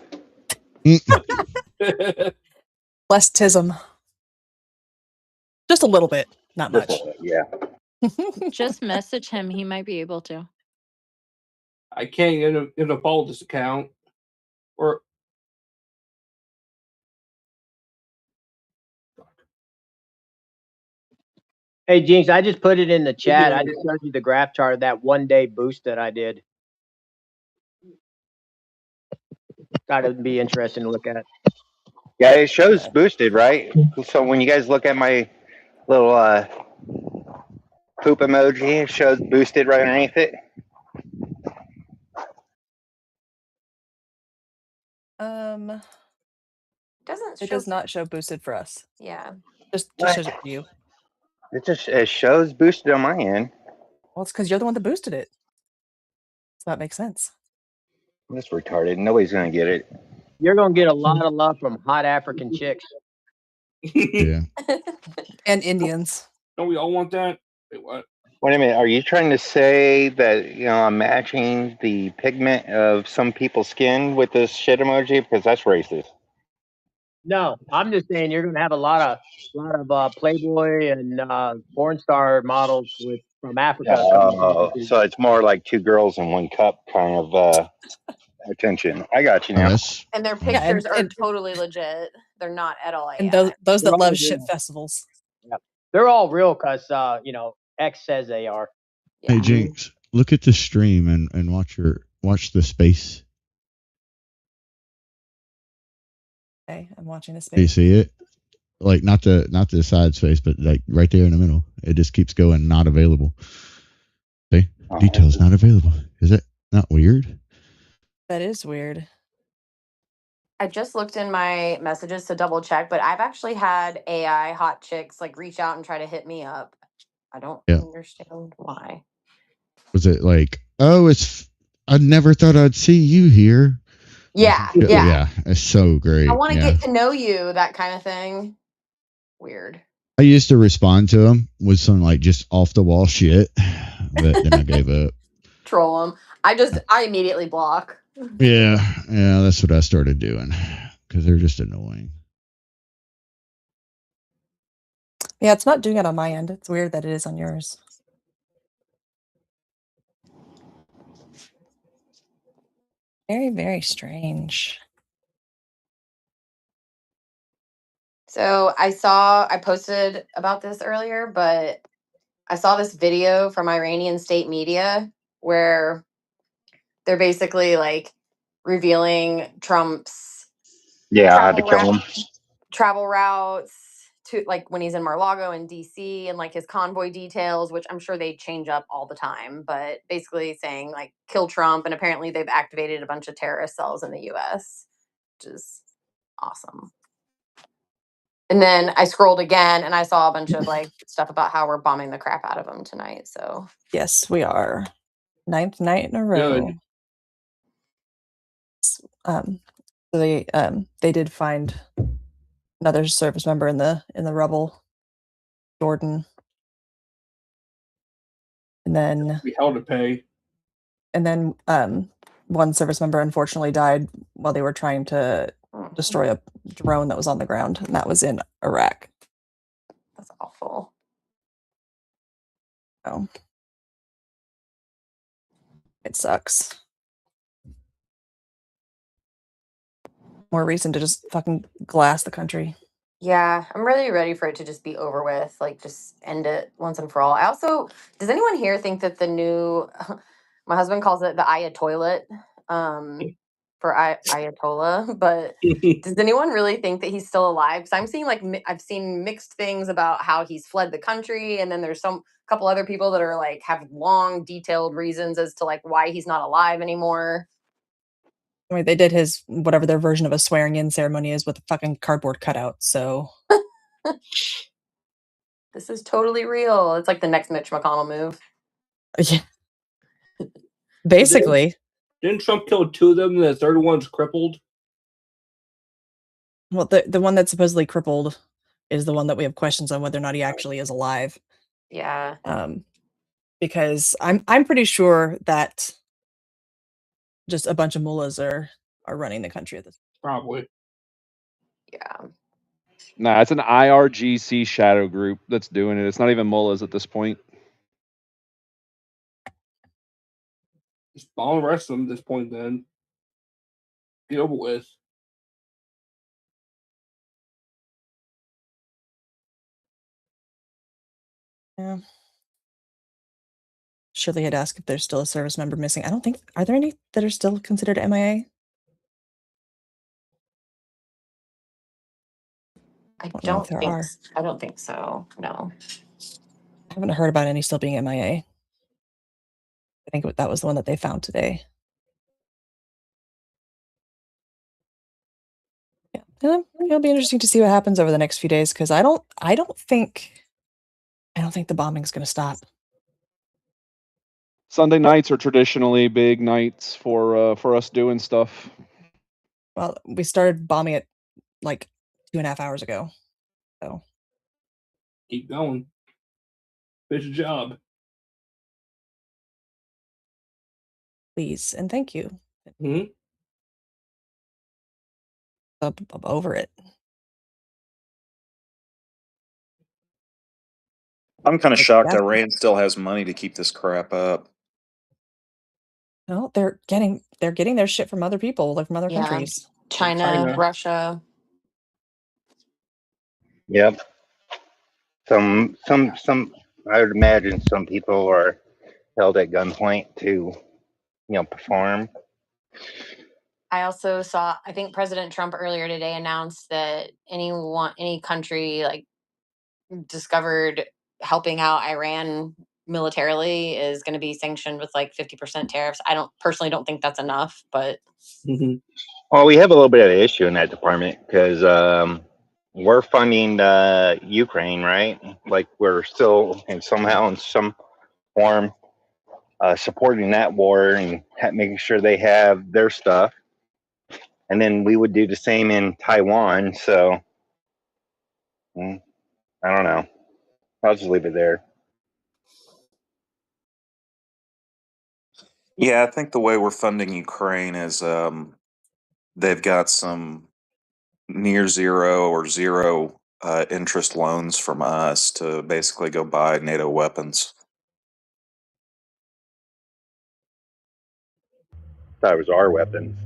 [SPEAKER 5] Less tism. Just a little bit, not much.
[SPEAKER 1] Yeah.
[SPEAKER 7] Just message him. He might be able to.
[SPEAKER 3] I can't get him to follow this account. Or
[SPEAKER 4] Hey, Jinx, I just put it in the chat. I just showed you the graph chart of that 1 day boost that I did. Thought it would be interesting to look at.
[SPEAKER 1] Yeah, it shows boosted, right? So when you guys look at my little poop emoji, it shows boosted right underneath it.
[SPEAKER 6] Doesn't
[SPEAKER 5] it does not show boosted for us.
[SPEAKER 6] Yeah.
[SPEAKER 5] Just shows it for you.
[SPEAKER 1] It shows boosted on my end.
[SPEAKER 5] Well, it's because you're the one that boosted it. So that makes sense.
[SPEAKER 1] That's retarded. Nobody's gonna get it.
[SPEAKER 4] You're gonna get a lot of love from hot African chicks.
[SPEAKER 2] Yeah.
[SPEAKER 5] And Indians.
[SPEAKER 3] Don't we all want that? Wait, what?
[SPEAKER 1] Wait a minute. Are you trying to say that I'm matching the pigment of some people's skin with this shit emoji? Because that's racist.
[SPEAKER 4] No, I'm just saying you're gonna have a lot of Playboy and porn star models from Africa.
[SPEAKER 1] Oh, so it's more like two girls in one cup kind of attention. I got you now.
[SPEAKER 6] And their pictures are totally legit. They're not at all.
[SPEAKER 5] And those that love shit festivals.
[SPEAKER 4] Yeah, they're all real because X says they are.
[SPEAKER 2] Yeah. Hey Jinx, look at the stream and watch the space.
[SPEAKER 5] Okay, I'm watching this.
[SPEAKER 2] Do you see it? Like not the side space, but like right there in the middle. It just keeps going. Not available. See, details not available. Is that not weird?
[SPEAKER 5] That is weird.
[SPEAKER 6] I just looked in my messages to double check, but I've actually had AI hot chicks like reach out and try to hit me up. I don't understand why.
[SPEAKER 2] Was it like, oh, I never thought I'd see you here.
[SPEAKER 6] Yeah.
[SPEAKER 2] It's so great.
[SPEAKER 6] I want to get to know you, that kind of thing. Weird.
[SPEAKER 2] I used to respond to them with some like just off the wall shit, but then I gave up.
[SPEAKER 6] Troll them. I immediately block.
[SPEAKER 2] Yeah, that's what I started doing because they're just annoying.
[SPEAKER 5] Yeah, it's not doing it on my end. It's weird that it is on yours. Very, very strange.
[SPEAKER 6] So I posted about this earlier, but I saw this video from Iranian state media where they're basically like revealing Trump's
[SPEAKER 1] I had to kill him.
[SPEAKER 6] Travel routes to like when he's in Mar-a-Lago and DC and like his convoy details, which I'm sure they change up all the time, but basically saying like kill Trump, and apparently they've activated a bunch of terrorist cells in the US, which is awesome. And then I scrolled again and I saw a bunch of like stuff about how we're bombing the crap out of them tonight. So
[SPEAKER 5] yes, we are. 9th night in a row. So they did find another service member in the rubble, Jordan. And then
[SPEAKER 3] we held to pay.
[SPEAKER 5] And then one service member unfortunately died while they were trying to destroy a drone that was on the ground, and that was in Iraq.
[SPEAKER 6] That's awful.
[SPEAKER 5] Oh, it sucks. More reason to just fucking glass the country.
[SPEAKER 6] Yeah, I'm really ready for it to just be over with. Like, just end it once and for all. I also, does anyone here think that the new, my husband calls it the Ayatoilet, for Ayatollah, but does anyone really think that he's still alive? Because I'm seeing like, I've seen mixed things about how he's fled the country, and then there's some couple other people that are like, have long detailed reasons as to like why he's not alive anymore.
[SPEAKER 5] I mean, they did his whatever their version of a swearing in ceremony is with a fucking cardboard cutout. So
[SPEAKER 6] this is totally real. It's like the next Mitch McConnell move.
[SPEAKER 5] Yeah, basically.
[SPEAKER 3] Didn't Trump kill 2 of them? And the third one's crippled.
[SPEAKER 5] Well, the one that's supposedly crippled is the one that we have questions on whether or not he actually is alive.
[SPEAKER 6] Yeah.
[SPEAKER 5] Because I'm pretty sure that just a bunch of mullahs are running the country at this point.
[SPEAKER 3] Probably.
[SPEAKER 6] Yeah.
[SPEAKER 8] Nah, it's an IRGC shadow group that's doing it. It's not even mullahs at this point.
[SPEAKER 3] Just bomb the rest of them at this point, then. Get over with.
[SPEAKER 5] Yeah. Shirley had asked if there's still a service member missing. I don't think. Are there any that are still considered MIA?
[SPEAKER 6] I don't think so. No.
[SPEAKER 5] I haven't heard about any still being MIA. I think that was the one that they found today. Yeah, and it'll be interesting to see what happens over the next few days because I don't think the bombing's going to stop.
[SPEAKER 8] Sunday nights are traditionally big nights for us doing stuff.
[SPEAKER 5] Well, we started bombing it like 2.5 hours ago. So
[SPEAKER 3] keep going. Finish the job.
[SPEAKER 5] Please and thank you.
[SPEAKER 3] Mm-hmm.
[SPEAKER 5] I'm over it.
[SPEAKER 9] I'm kind of shocked Iran still has money to keep this crap up.
[SPEAKER 5] No, they're getting their shit from other people, like from other countries.
[SPEAKER 6] China, Russia.
[SPEAKER 1] Yep. Some. I would imagine some people are held at gunpoint to, perform.
[SPEAKER 6] I also saw, I think President Trump earlier today announced that any country like discovered helping out Iran militarily is going to be sanctioned with like 50% tariffs. I don't think that's enough, but
[SPEAKER 1] well, we have a little bit of an issue in that department because we're funding Ukraine, right? Like we're still in some form supporting that war and making sure they have their stuff, and then we would do the same in Taiwan. So I don't know. I'll just leave it there.
[SPEAKER 9] Yeah, I think the way we're funding Ukraine is they've got some near zero or zero interest loans from us to basically go buy NATO weapons.
[SPEAKER 1] Thought it was our weapons.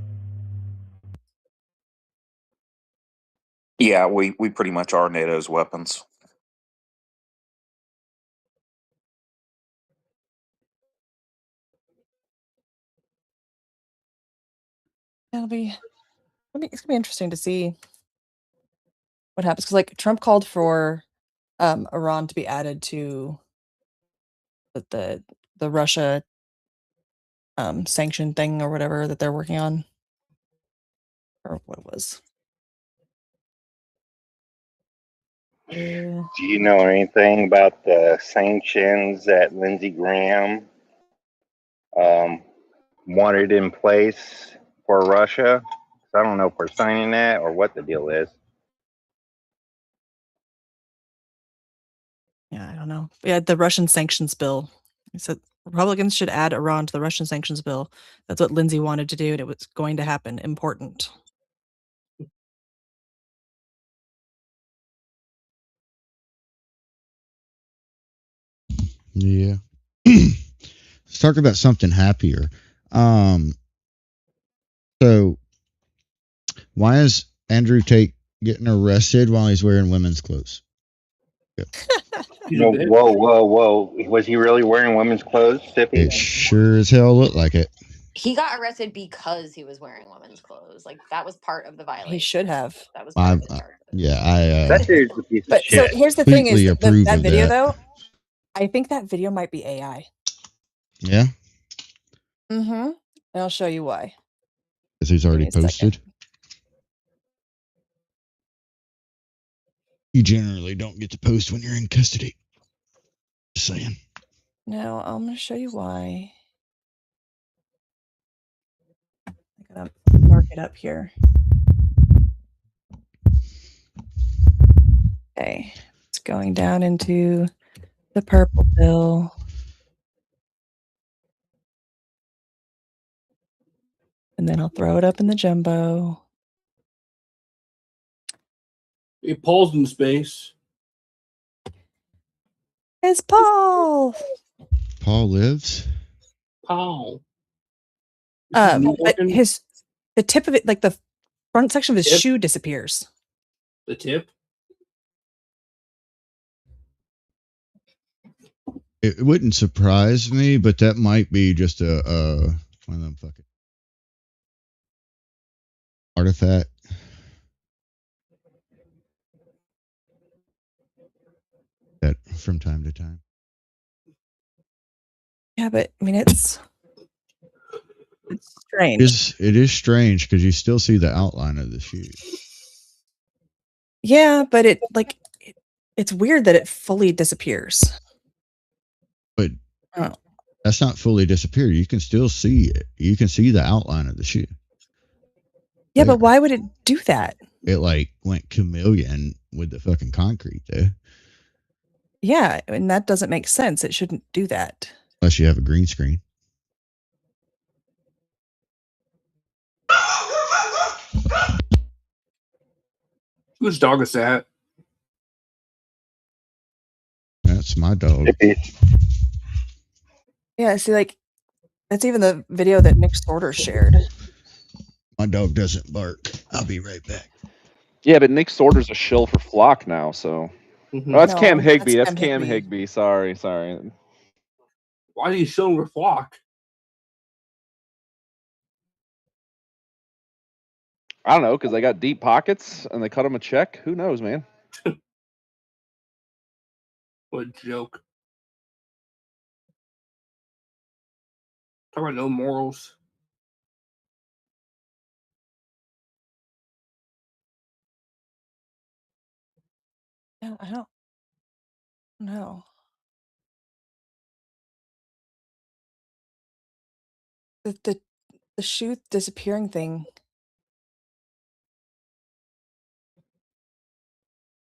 [SPEAKER 9] Yeah, we pretty much are NATO's weapons.
[SPEAKER 5] It's gonna be interesting to see what happens because like Trump called for Iran to be added to the Russia sanction thing or whatever that they're working on, or what it was.
[SPEAKER 1] Do you know anything about the sanctions that Lindsey Graham wanted in place for Russia? I don't know if we're signing that or what the deal is.
[SPEAKER 5] Yeah, I don't know. Yeah, the Russian sanctions bill. He said Republicans should add Iran to the Russian sanctions bill. That's what Lindsey wanted to do, and it was going to happen. Important.
[SPEAKER 2] Yeah. Let's talk about something happier. So why is Andrew Tate getting arrested while he's wearing women's clothes?
[SPEAKER 1] Whoa. Was he really wearing women's clothes, Sippy?
[SPEAKER 2] It sure as hell looked like it.
[SPEAKER 6] he got arrested because he was wearing women's clothes. Like that was part of the violation.
[SPEAKER 5] He should have.
[SPEAKER 6] That was part of the charge.
[SPEAKER 1] That dude's a piece of shit.
[SPEAKER 5] So here's the thing: is
[SPEAKER 2] approve
[SPEAKER 5] that
[SPEAKER 2] of
[SPEAKER 5] video
[SPEAKER 2] that.
[SPEAKER 5] though? I think that video might be AI.
[SPEAKER 2] Yeah.
[SPEAKER 5] Mm-hmm. And I'll show you why.
[SPEAKER 2] Because he's already posted. You generally don't get to post when you're in custody. Just saying.
[SPEAKER 5] No, I'm going to show you why. I gotta mark it up here. Okay, it's going down into the purple bill. And then I'll throw it up in the jumbo.
[SPEAKER 3] It Paul's in space.
[SPEAKER 5] It's Paul.
[SPEAKER 2] Paul lives.
[SPEAKER 3] Paul.
[SPEAKER 5] But the tip of it, like the front section of his shoe disappears.
[SPEAKER 3] The tip?
[SPEAKER 2] It wouldn't surprise me, but that might be just one of them fucking artifact. That from time to time.
[SPEAKER 5] Yeah, but I mean it's strange.
[SPEAKER 2] It is strange because you still see the outline of the shoe.
[SPEAKER 5] Yeah, but it's weird that it fully disappears.
[SPEAKER 2] But that's not fully disappeared. You can still see it. You can see the outline of the shoe.
[SPEAKER 5] Yeah, but why would it do that?
[SPEAKER 2] It like went chameleon with the fucking concrete there.
[SPEAKER 5] Yeah, and that doesn't make sense. It shouldn't do that.
[SPEAKER 2] Unless you have a green screen.
[SPEAKER 3] Whose dog is that?
[SPEAKER 2] That's my dog.
[SPEAKER 5] Yeah, see, like, that's even the video that Nick Sorter shared.
[SPEAKER 2] My dog doesn't bark. I'll be right back.
[SPEAKER 8] Yeah, but Nick Sorter's a shill for Flock now, so.
[SPEAKER 3] Mm-hmm.
[SPEAKER 8] Oh, that's Cam Higbee. That's Cam Higbee. Sorry.
[SPEAKER 3] Why are you shilling for Flock?
[SPEAKER 8] I don't know, because they got deep pockets and they cut them a check. Who knows, man?
[SPEAKER 3] What a joke. Talk about no morals.
[SPEAKER 5] Yeah, I don't know. The shoe disappearing thing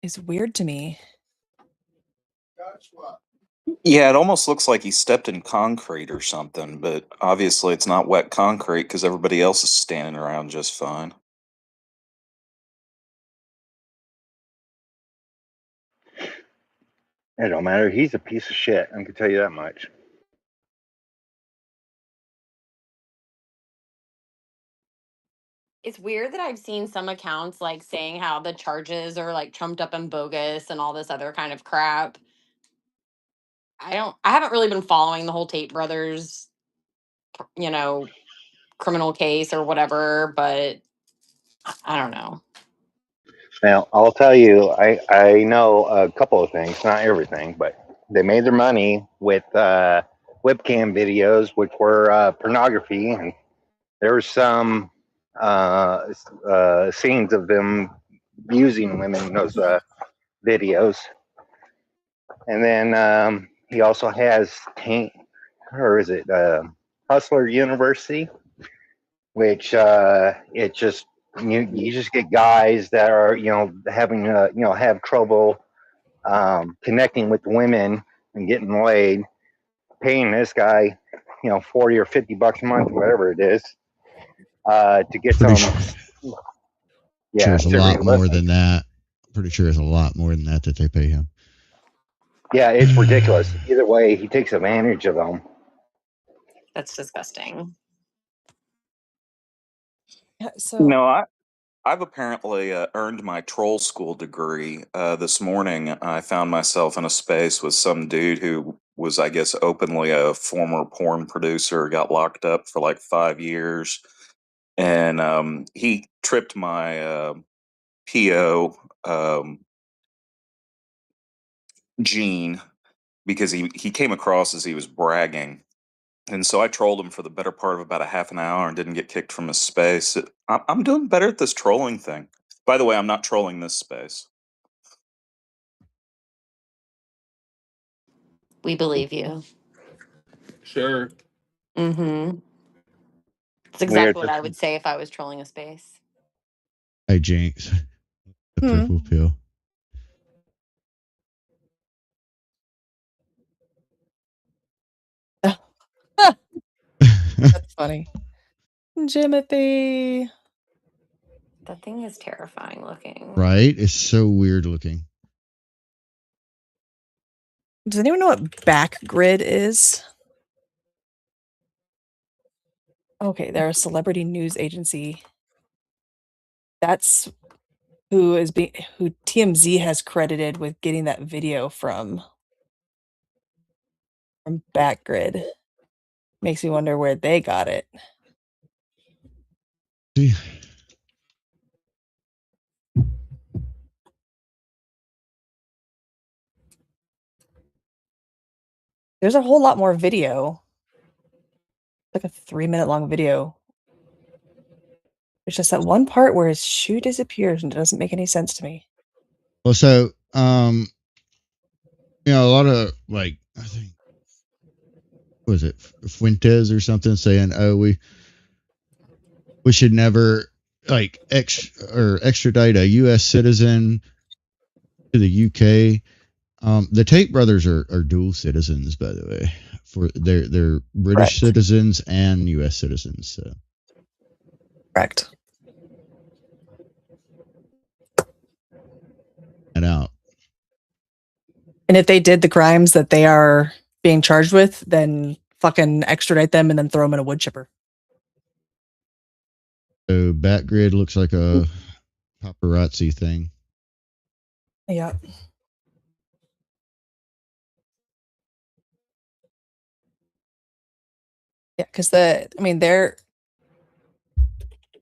[SPEAKER 5] is weird to me.
[SPEAKER 9] Yeah, it almost looks like he stepped in concrete or something, but obviously it's not wet concrete because everybody else is standing around just fine.
[SPEAKER 1] It don't matter. He's a piece of shit. I can tell you that much.
[SPEAKER 6] It's weird that I've seen some accounts like saying how the charges are like trumped up and bogus and all this other kind of crap. I haven't really been following the whole Tate brothers, criminal case or whatever, but I don't know.
[SPEAKER 1] Now, I'll tell you, I know a couple of things, not everything, but they made their money with webcam videos, which were pornography, and there were some scenes of them using women in those videos. And then he also has or is it Hustler University, which it just you just get guys that are having have trouble connecting with women and getting laid, paying this guy $40 or $50 a month, whatever it is, to get
[SPEAKER 2] Pretty
[SPEAKER 1] some.
[SPEAKER 2] sure it's a lot more
[SPEAKER 1] listen.
[SPEAKER 2] than that. Pretty sure it's a lot more than that they pay him.
[SPEAKER 1] Yeah, it's ridiculous. Either way, he takes advantage of them.
[SPEAKER 6] That's disgusting.
[SPEAKER 5] Yeah, so
[SPEAKER 9] I've apparently earned my troll school degree. This morning, I found myself in a space with some dude who was, I guess, openly a former porn producer, got locked up for like 5 years. And he tripped my PO, Gene, because he came across as he was bragging. And so I trolled him for the better part of about a half an hour and didn't get kicked from his space. I'm doing better at this trolling thing. By the way, I'm not trolling this space.
[SPEAKER 6] We believe you.
[SPEAKER 3] Sure.
[SPEAKER 6] Mm-hmm. It's exactly what I would say if I was trolling a space.
[SPEAKER 2] Hey, Jinx. The purple pill.
[SPEAKER 5] That's funny. Jimothy.
[SPEAKER 6] That thing is terrifying looking.
[SPEAKER 2] Right? It's so weird looking.
[SPEAKER 5] Does anyone know what Backgrid is? Okay, they're a celebrity news agency. That's who TMZ has credited with getting that video from Backgrid. Makes me wonder where they got it. There's a whole lot more video. Like a 3-minute long video. It's just that one part where his shoe disappears and it doesn't make any sense to me.
[SPEAKER 2] Well, so a lot of I think was it Fuentes or something saying, "Oh, we should never extradite a U.S. citizen to the UK." The Tate brothers are dual citizens, by the way. For they're British citizens and U.S. citizens. So.
[SPEAKER 5] Correct.
[SPEAKER 2] And out.
[SPEAKER 5] And if they did the crimes that they are being charged with, then fucking extradite them and then throw them in a wood chipper.
[SPEAKER 2] So Backgrid looks like a paparazzi thing.
[SPEAKER 5] Yeah. Yeah, because they're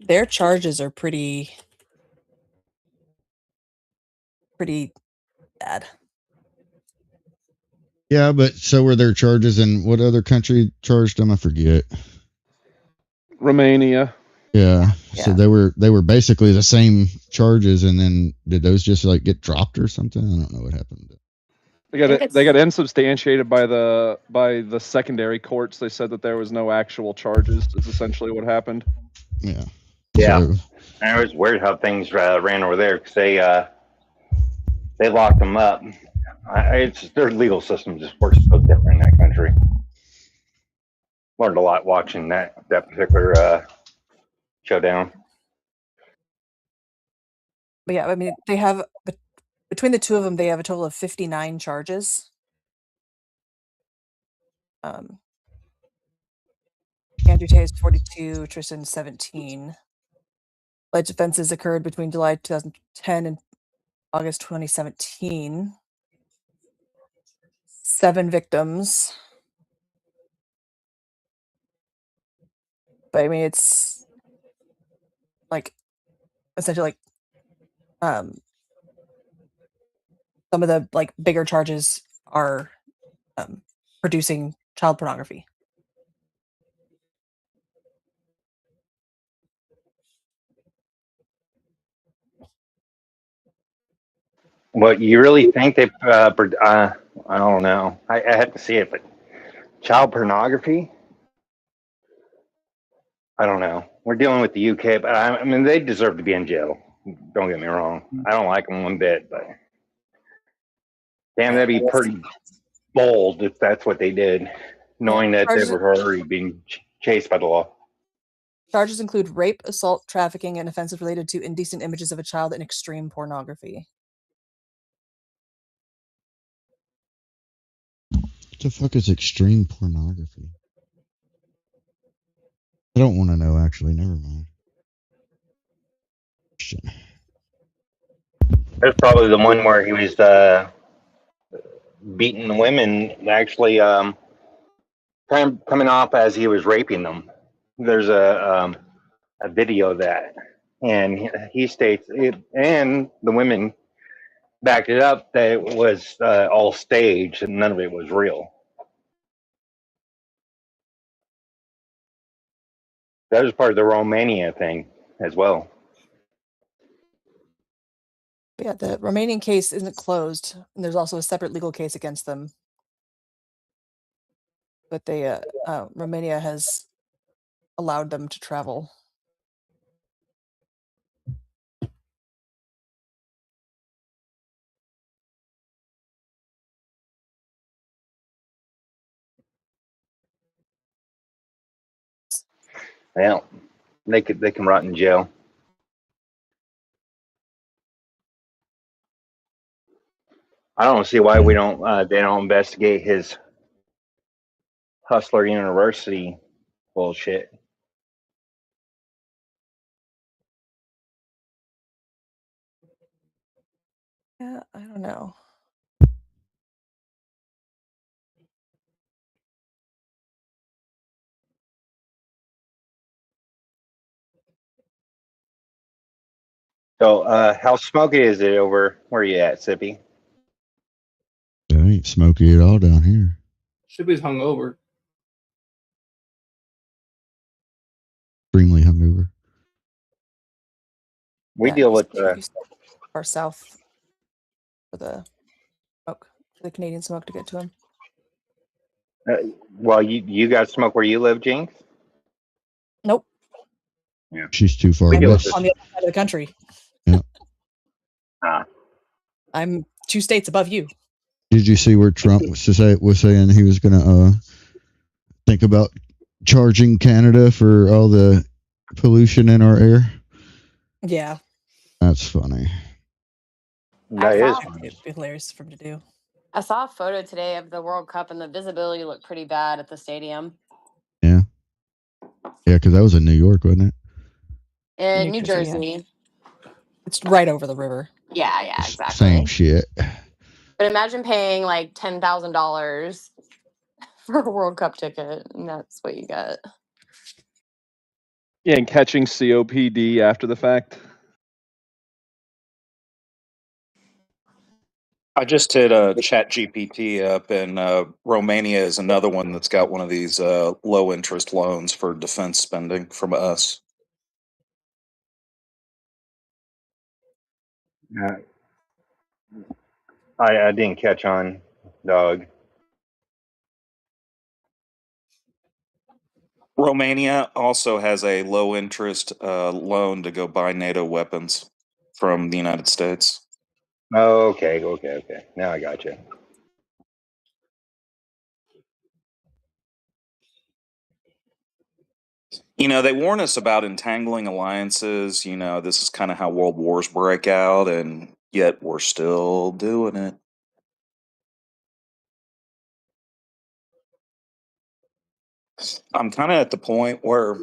[SPEAKER 5] their charges are pretty bad.
[SPEAKER 2] Yeah, but so were their charges, and what other country charged them? I forget.
[SPEAKER 8] Romania.
[SPEAKER 2] Yeah. So they were basically the same charges, and then did those just like get dropped or something? I don't know what happened.
[SPEAKER 8] They got insubstantiated by the secondary courts. They said that there was no actual charges. Is essentially what happened.
[SPEAKER 2] Yeah.
[SPEAKER 1] Yeah. So, and it was weird how things ran over there because they locked them up. It's their legal system just works so different in that country. Learned a lot watching that particular showdown.
[SPEAKER 5] But yeah, I mean, they have between the two of them, they have a total of 59 charges. Andrew Tay is 42, Tristan 17. Alleged offenses occurred between July 2010 and August 2017. 7 victims. But I mean, it's like essentially like some of the like bigger charges are producing child pornography.
[SPEAKER 1] What you really think they? I don't know. I have to see it, but child pornography. I don't know. We're dealing with the UK, but I mean they deserve to be in jail. Don't get me wrong. I don't like them one bit, but damn, that'd be pretty bold if that's what they did, knowing that they were already being chased by the law.
[SPEAKER 5] Charges include rape, assault, trafficking, and offenses related to indecent images of a child and extreme pornography.
[SPEAKER 2] What the fuck is extreme pornography? I don't want to know, actually. Never mind.
[SPEAKER 1] That's probably the one where he was beating the women, actually coming off as he was raping them. There's a video of that, and he states it, and the women backed it up that it was all staged and none of it was real. That was part of the Romania thing as well.
[SPEAKER 5] Yeah, the Romanian case isn't closed, and there's also a separate legal case against them. But they, Romania has allowed them to travel.
[SPEAKER 1] Yeah, they can rot in jail. I don't see why we don't they don't investigate his Hustler University bullshit.
[SPEAKER 5] Yeah, I don't know.
[SPEAKER 1] So, how smoky is it over where you at, Sippy?
[SPEAKER 2] It ain't smoky at all down here.
[SPEAKER 3] Should be hungover.
[SPEAKER 2] Extremely hungover.
[SPEAKER 1] We deal with
[SPEAKER 5] far south for the smoke, for the Canadian smoke to get to him.
[SPEAKER 1] Well, you got smoke where you live, Jinx?
[SPEAKER 5] Nope.
[SPEAKER 1] Yeah,
[SPEAKER 2] she's too far
[SPEAKER 5] I'm
[SPEAKER 2] west.
[SPEAKER 5] on the other side of the country.
[SPEAKER 2] Yeah.
[SPEAKER 5] I'm 2 states above you.
[SPEAKER 2] Did you see where Trump was saying he was going to think about charging Canada for all the pollution in our air?
[SPEAKER 5] Yeah.
[SPEAKER 2] That's funny.
[SPEAKER 1] That is
[SPEAKER 5] It'd be hilarious for him to do.
[SPEAKER 6] I saw a photo today of the World Cup, and the visibility looked pretty bad at the stadium.
[SPEAKER 2] Yeah. Yeah, because that was in New York, wasn't it?
[SPEAKER 6] In New Jersey.
[SPEAKER 5] Yeah. It's right over the river.
[SPEAKER 6] Yeah, exactly.
[SPEAKER 2] Same shit.
[SPEAKER 6] But imagine paying like $10,000 for a World Cup ticket, and that's what you get.
[SPEAKER 8] Yeah, and catching COPD after the fact.
[SPEAKER 9] I just hit Chat GPT up, and Romania is another one that's got one of these low interest loans for defense spending from us.
[SPEAKER 1] I didn't catch on, dog.
[SPEAKER 9] Romania also has a low interest loan to go buy NATO weapons from the United States.
[SPEAKER 1] Oh, okay. Now I got you.
[SPEAKER 9] You know, they warn us about entangling alliances. You know, this is kind of how world wars break out, and yet we're still doing it. I'm kind of at the point where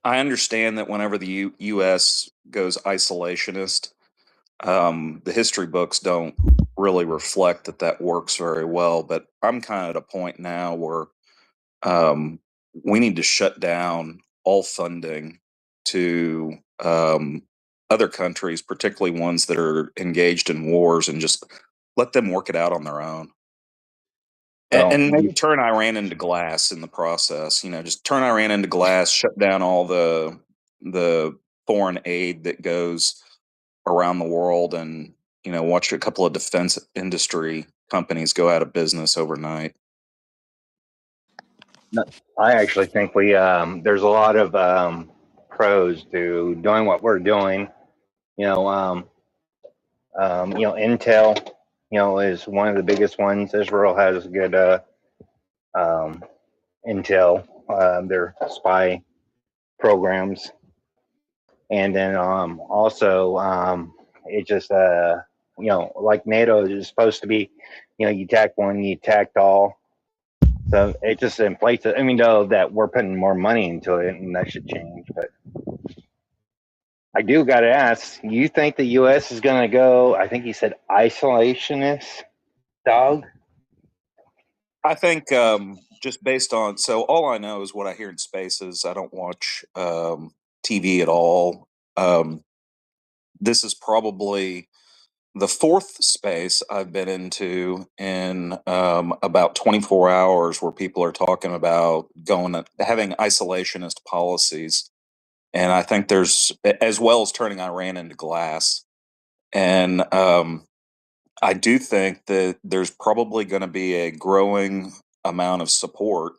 [SPEAKER 9] I understand that whenever the U.S. goes isolationist, the history books don't really reflect that works very well. But I'm kind of at a point now where we need to shut down all funding to other countries, particularly ones that are engaged in wars, and just let them work it out on their own. And maybe turn Iran into glass in the process. You know, just turn Iran into glass, shut down all the foreign aid that goes around the world, and watch a couple of defense industry companies go out of business overnight.
[SPEAKER 1] I actually think there's a lot of pros to doing what we're doing. Intel, is one of the biggest ones. Israel has good intel, their spy programs, and then also it just like NATO is supposed to be, you attack one, you attacked all. So it just inflates it. I mean, though, that we're putting more money into it, and that should change. But I do got to ask, you think the U.S. is going to go, I think you said isolationist, dog?
[SPEAKER 9] I think just based on, so all I know is what I hear in spaces. I don't watch TV at all. This is probably the fourth space I've been into in about 24 hours where people are talking about having isolationist policies. And I think there's, as well as turning Iran into glass. And I do think that there's probably going to be a growing amount of support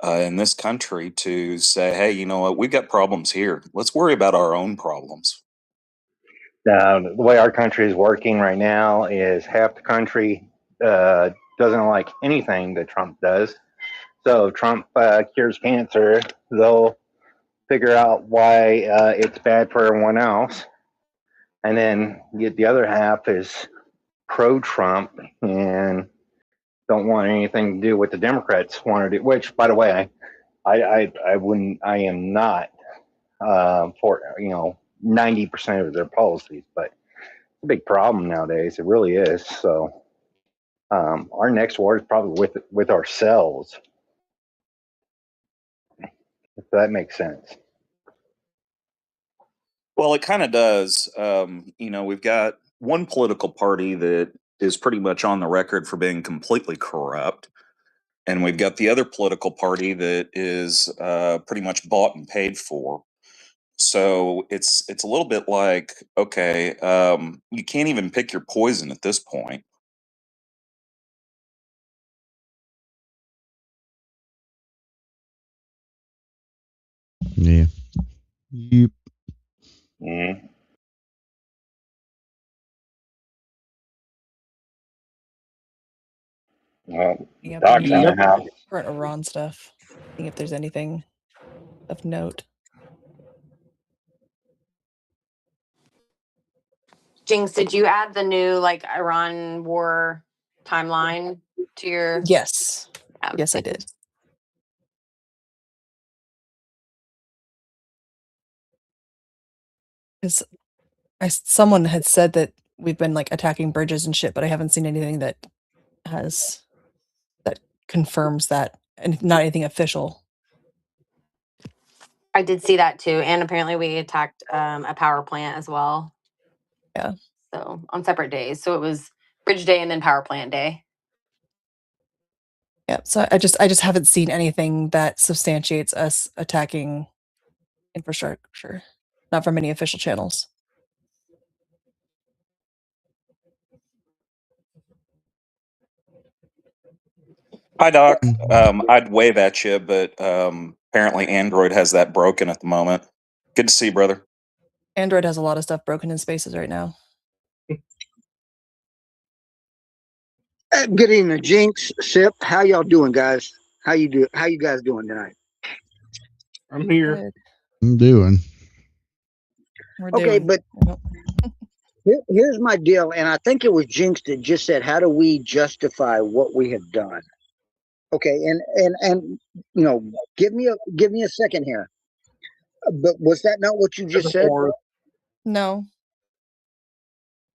[SPEAKER 9] in this country to say, hey, you know what, we've got problems here. Let's worry about our own problems.
[SPEAKER 1] The way our country is working right now is half the country doesn't like anything that Trump does. So if Trump cures cancer, they'll figure out why it's bad for everyone else. And then the other half is pro-Trump and don't want anything to do with the Democrats want to do. Which, by the way, I wouldn't. I am not for 90% of their policies, but it's a big problem nowadays. It really is. So our next war is probably with ourselves, if that makes sense.
[SPEAKER 9] Well, it kind of does. We've got one political party that is pretty much on the record for being completely corrupt. And we've got the other political party that is pretty much bought and paid for. So it's a little bit like, okay, you can't even pick your poison at this point.
[SPEAKER 2] Yeah. Yep.
[SPEAKER 1] Mm-hmm. Well, Doc's in the house.
[SPEAKER 5] Current Iran stuff. Seeing if there's anything of note.
[SPEAKER 6] Jinx, did you add the new Iran war timeline to your?
[SPEAKER 5] Yes. Yes, I did. Because someone had said that we've been attacking bridges and shit, but I haven't seen anything that confirms that, and not anything official.
[SPEAKER 6] I did see that too, and apparently we attacked a power plant as well.
[SPEAKER 5] Yeah.
[SPEAKER 6] So on separate days. So it was Bridge Day and then Power Plant Day.
[SPEAKER 5] Yeah. So I just haven't seen anything that substantiates us attacking infrastructure. Not from any official channels.
[SPEAKER 9] Hi, Doc. I'd wave at you, but apparently Android has that broken at the moment. Good to see you, brother.
[SPEAKER 5] Android has a lot of stuff broken in spaces right now.
[SPEAKER 10] Good evening, JinxedSip. How y'all doing, guys? How you guys doing tonight?
[SPEAKER 3] I'm here.
[SPEAKER 2] I'm doing.
[SPEAKER 10] Okay, but here's my deal, and I think it was Jinx that just said, "How do we justify what we have done?" Okay, and you know, give me a second here. But was that not what you just said?
[SPEAKER 5] No.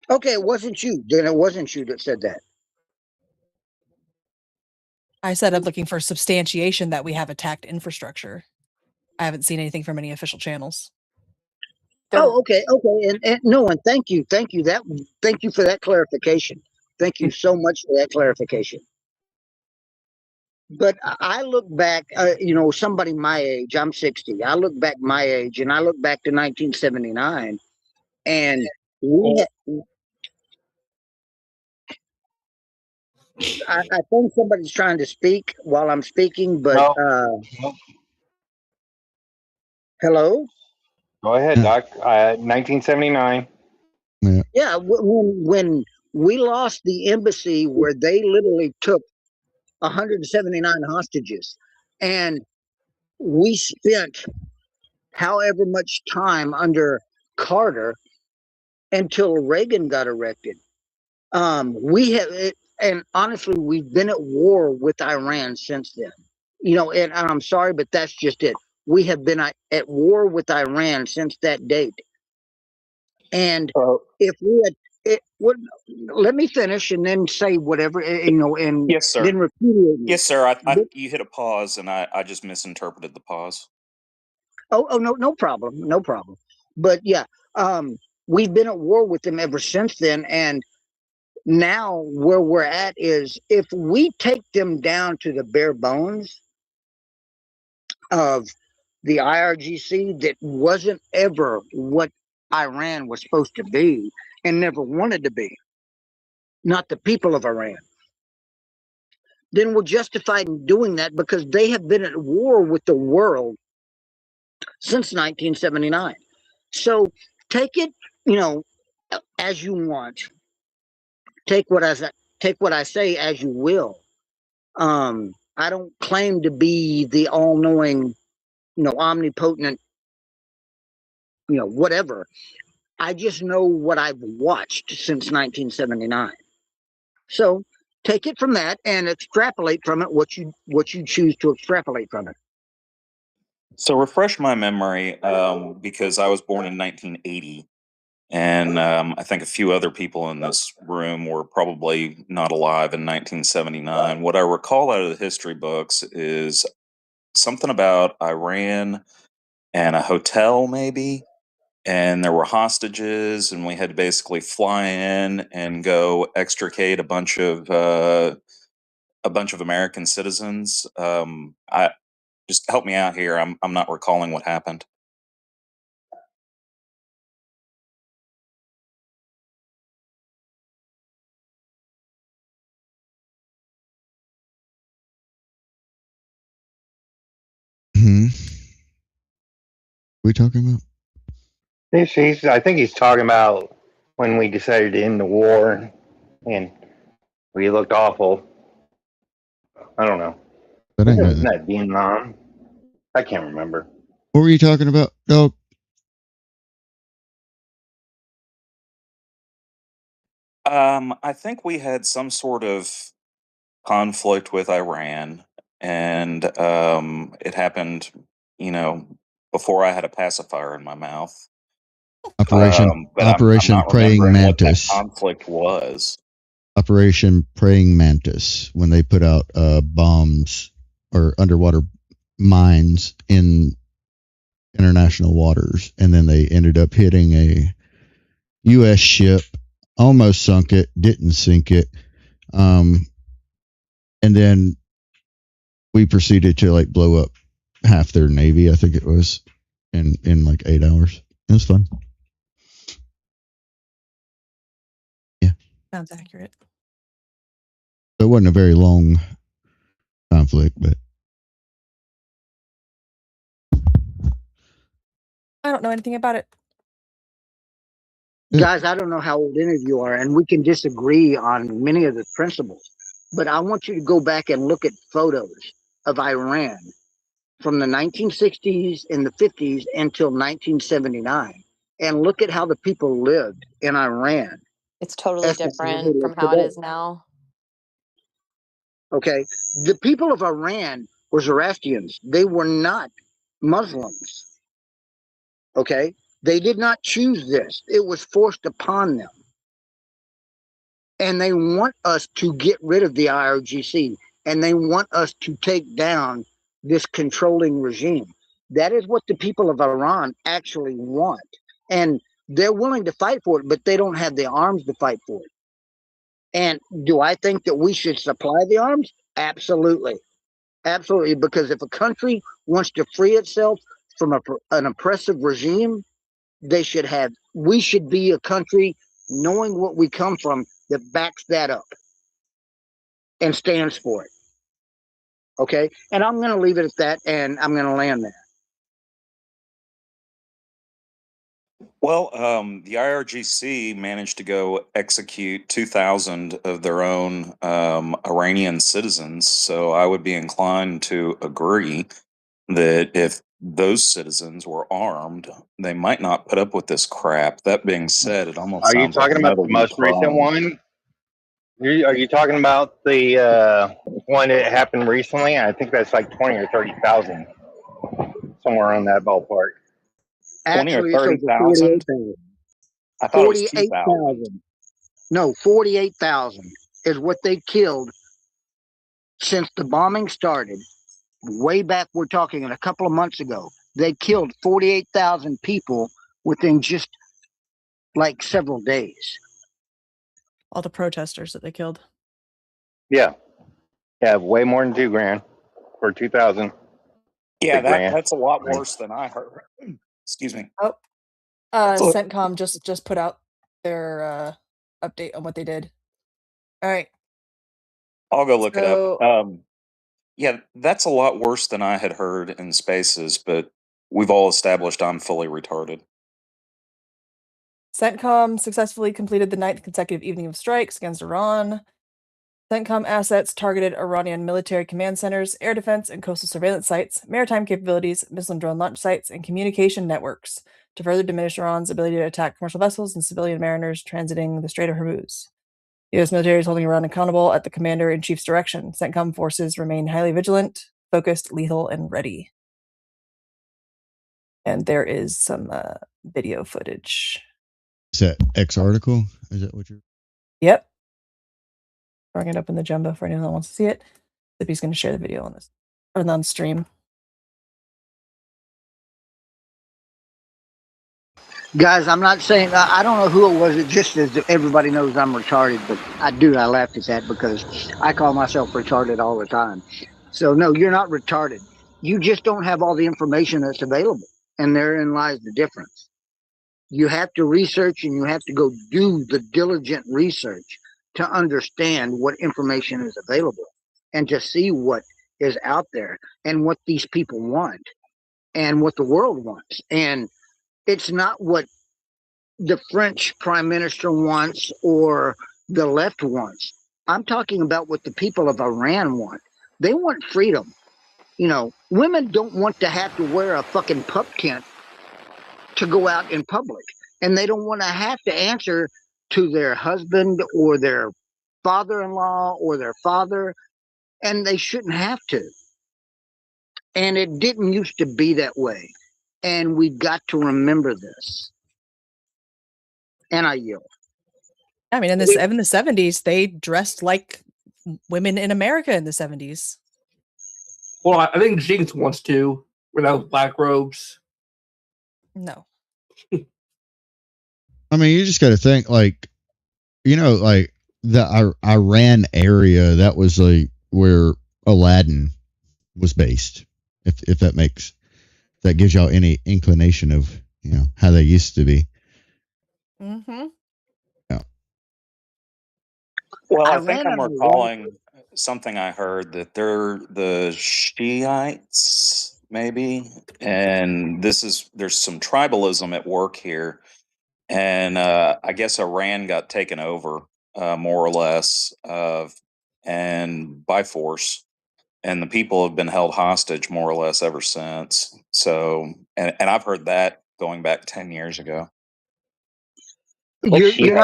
[SPEAKER 10] Okay, it wasn't you. Then it wasn't you that said that.
[SPEAKER 5] I said I'm looking for substantiation that we have attacked infrastructure. I haven't seen anything from any official channels.
[SPEAKER 10] Oh, okay, and no, and thank you thank you for that clarification. Thank you so much for that clarification. But I look back, somebody my age, I'm 60. I look back my age, and I look back to 1979, and I think somebody's trying to speak while I'm speaking, but hello?
[SPEAKER 1] Go ahead, Doc. 1979.
[SPEAKER 10] Yeah, when we lost the embassy where they literally took 179 hostages, and we spent however much time under Carter until Reagan got elected. We have, and honestly, we've been at war with Iran since then. And I'm sorry, but that's just it. We have been at war with Iran since that date. And if we had, let me finish and then say whatever, and
[SPEAKER 9] yes, sir.
[SPEAKER 10] then repudiate me.
[SPEAKER 9] Yes, sir. You hit a pause, and I just misinterpreted the pause.
[SPEAKER 10] Oh, no problem, no problem. But yeah, we've been at war with them ever since then, and now where we're at is if we take them down to the bare bones of the IRGC that wasn't ever what Iran was supposed to be and never wanted to be, not the people of Iran, then we're justified in doing that because they have been at war with the world since 1979. So take it, as you want. Take what I say as you will. I don't claim to be the all-knowing, omnipotent, whatever. I just know what I've watched since 1979. So take it from that and extrapolate from it what you choose to extrapolate from it.
[SPEAKER 9] So refresh my memory, because I was born in 1980, and I think a few other people in this room were probably not alive in 1979. What I recall out of the history books is something about Iran and a hotel, maybe, and there were hostages, and we had to basically fly in and go extricate a bunch of American citizens. I just help me out here. I'm not recalling what happened.
[SPEAKER 2] What are we talking about?
[SPEAKER 1] I think he's talking about when we decided to end the war and we looked awful. I don't know. Isn't that Vietnam? I can't remember.
[SPEAKER 2] What were you talking about, dog?
[SPEAKER 9] I think we had some sort of conflict with Iran, and it happened, before I had a pacifier in my mouth.
[SPEAKER 2] Operation
[SPEAKER 9] I'm
[SPEAKER 2] Praying Mantis.
[SPEAKER 9] What that conflict was.
[SPEAKER 2] Operation Praying Mantis, when they put out bombs or underwater mines in international waters, and then they ended up hitting a U.S. ship, almost sunk it, didn't sink it, and then we proceeded to like blow up half their navy, I think it was, in like 8 hours. It was fun. Yeah,
[SPEAKER 5] sounds accurate.
[SPEAKER 2] It wasn't a very long conflict, but
[SPEAKER 5] I don't know anything about it.
[SPEAKER 10] Guys, I don't know how old any of you are, and we can disagree on many of the principles, but I want you to go back and look at photos of Iran from the 1960s and the 50s until 1979, and look at how the people lived in Iran.
[SPEAKER 6] It's totally different from how it is now.
[SPEAKER 10] Okay, the people of Iran were Zoroastrians. They were not Muslims. Okay, they did not choose this. It was forced upon them. And they want us to get rid of the IRGC, and they want us to take down this controlling regime. That is what the people of Iran actually want. And they're willing to fight for it, but they don't have the arms to fight for it. And do I think that we should supply the arms? Absolutely. Absolutely. Because if a country wants to free itself from an oppressive regime, we should be a country knowing what we come from that backs that up and stands for it. Okay. And I'm going to leave it at that, and I'm going to land there.
[SPEAKER 9] Well, the IRGC managed to go execute 2,000 of their own Iranian citizens. So I would be inclined to agree that if those citizens were armed, they might not put up with this crap. That being said, it almost
[SPEAKER 1] Are you
[SPEAKER 9] sounds like
[SPEAKER 1] talking about the most recent one? Are you talking about the one that happened recently? I think that's like 20 or 30,000, somewhere on that ballpark.
[SPEAKER 9] 20 or
[SPEAKER 10] Actually,
[SPEAKER 9] 30,000? I thought it was
[SPEAKER 10] 48,000. No, 48,000 is what they killed since the bombing started. Way back, we're talking a couple of months ago. They killed 48,000 people within just like several days.
[SPEAKER 5] All the protesters that they killed.
[SPEAKER 1] Yeah. Yeah, way more than $2,000 for 2,000.
[SPEAKER 9] Yeah, that's a lot worse than I heard. Excuse me.
[SPEAKER 5] Oh, CENTCOM just put out their update on what they did. All right.
[SPEAKER 9] I'll go look it up. Yeah, that's a lot worse than I had heard in Spaces, but we've all established I'm fully retarded.
[SPEAKER 5] CENTCOM successfully completed the 9th consecutive evening of strikes against Iran. CENTCOM assets targeted Iranian military command centers, air defense and coastal surveillance sites, maritime capabilities, missile and drone launch sites, and communication networks to further diminish Iran's ability to attack commercial vessels and civilian mariners transiting the Strait of Hormuz. The U.S. military is holding Iran accountable at the commander-in-chief's direction. CENTCOM forces remain highly vigilant, focused, lethal, and ready. And there is some video footage.
[SPEAKER 2] Is that X article? Is that what you're?
[SPEAKER 5] Yep. Throwing it up in the jumbo for anyone that wants to see it. Zippy's going to share the video on this or on stream.
[SPEAKER 10] Guys, I'm not saying, I don't know who it was. It just says that everybody knows I'm retarded, but I laughed at that because I call myself retarded all the time. So no, you're not retarded. You just don't have all the information that's available. And therein lies the difference. You have to research, and you have to go do the diligent research to understand what information is available and to see what is out there and what these people want and what the world wants. And it's not what the French prime minister wants or the left wants. I'm talking about what the people of Iran want. They want freedom. You know, women don't want to have to wear a fucking pup tent to go out in public. And they don't want to have to answer to their husband or their father-in-law or their father. And they shouldn't have to. And it didn't used to be that way. And we've got to remember this. And I yield.
[SPEAKER 5] I mean, in the 70s, they dressed like women in America in the 70s.
[SPEAKER 3] Well, I think Jinx wants to without black robes.
[SPEAKER 5] No.
[SPEAKER 2] I mean, you just got to think, like, like the Iran area, that was like where Aladdin was based. If that gives y'all any inclination of how they used to be.
[SPEAKER 5] Mm-hmm.
[SPEAKER 2] Yeah.
[SPEAKER 9] Well, I think I'm recalling something I heard that they're the Shiites, maybe, and there's some tribalism at work here, and I guess Iran got taken over, more or less, and by force, and the people have been held hostage more or less ever since. So, and I've heard that going back 10 years ago.
[SPEAKER 10] You're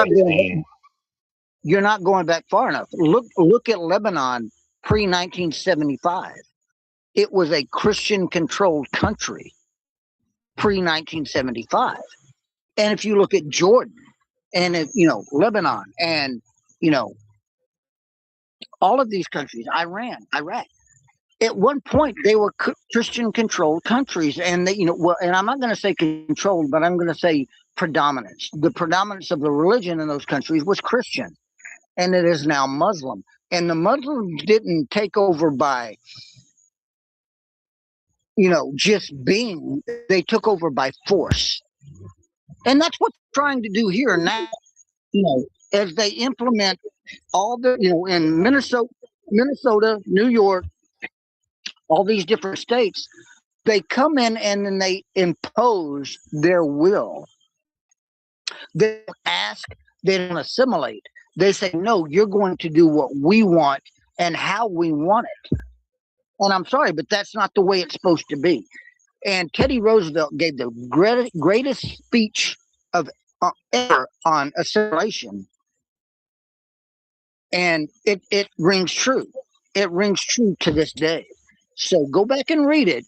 [SPEAKER 10] not going back far enough. Look at Lebanon pre 1975. It was a Christian controlled country pre 1975. And if you look at Jordan and Lebanon and all of these countries, Iran, Iraq, at one point they were Christian controlled countries, and and I'm not going to say controlled, but I'm going to say predominance. The predominance of the religion in those countries was Christian, and it is now Muslim. And the Muslims didn't take over by just being, they took over by force. And that's what they're trying to do here now, as they implement all the, in Minnesota, New York, all these different states, they come in and then they impose their will. They don't ask, they don't assimilate. They say, no, you're going to do what we want and how we want it. And I'm sorry, but that's not the way it's supposed to be. And Teddy Roosevelt gave the greatest speech of ever on assimilation. And it rings true. It rings true to this day. So go back and read it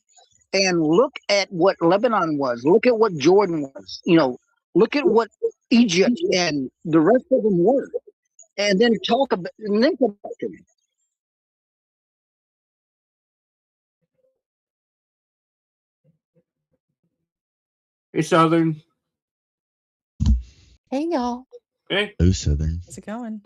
[SPEAKER 10] and look at what Lebanon was. Look at what Jordan was. Look at what Egypt and the rest of them were. And then come back to me.
[SPEAKER 3] Hey, Southern.
[SPEAKER 11] Hey, y'all.
[SPEAKER 3] Hey.
[SPEAKER 2] Hello, Southern.
[SPEAKER 5] How's it going?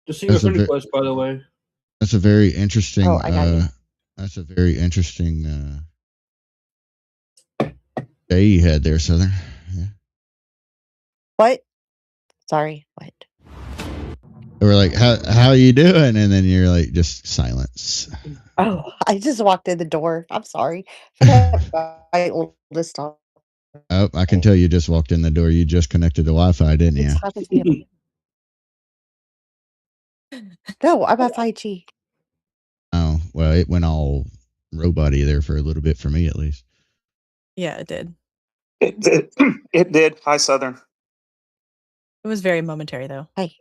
[SPEAKER 3] Just see your friend request, by the way.
[SPEAKER 2] That's a very interesting.
[SPEAKER 11] Oh, I got you.
[SPEAKER 2] That's a very interesting day you had there, Southern. Yeah.
[SPEAKER 11] What? Sorry, what?
[SPEAKER 2] They were like, how you doing? And then you're like, just silence.
[SPEAKER 11] Oh, I just walked in the door. I'm sorry. My oldest daughter.
[SPEAKER 2] Oh, I can tell you just walked in the door. You just connected to Wi-Fi, didn't you?
[SPEAKER 11] Happens to be No, I'm at 5G.
[SPEAKER 2] Oh, well, it went all robot-y there for a little bit for me, at least.
[SPEAKER 5] Yeah, it did.
[SPEAKER 9] It did. It did. Hi, Southern.
[SPEAKER 5] It was very momentary, though.
[SPEAKER 11] Hey.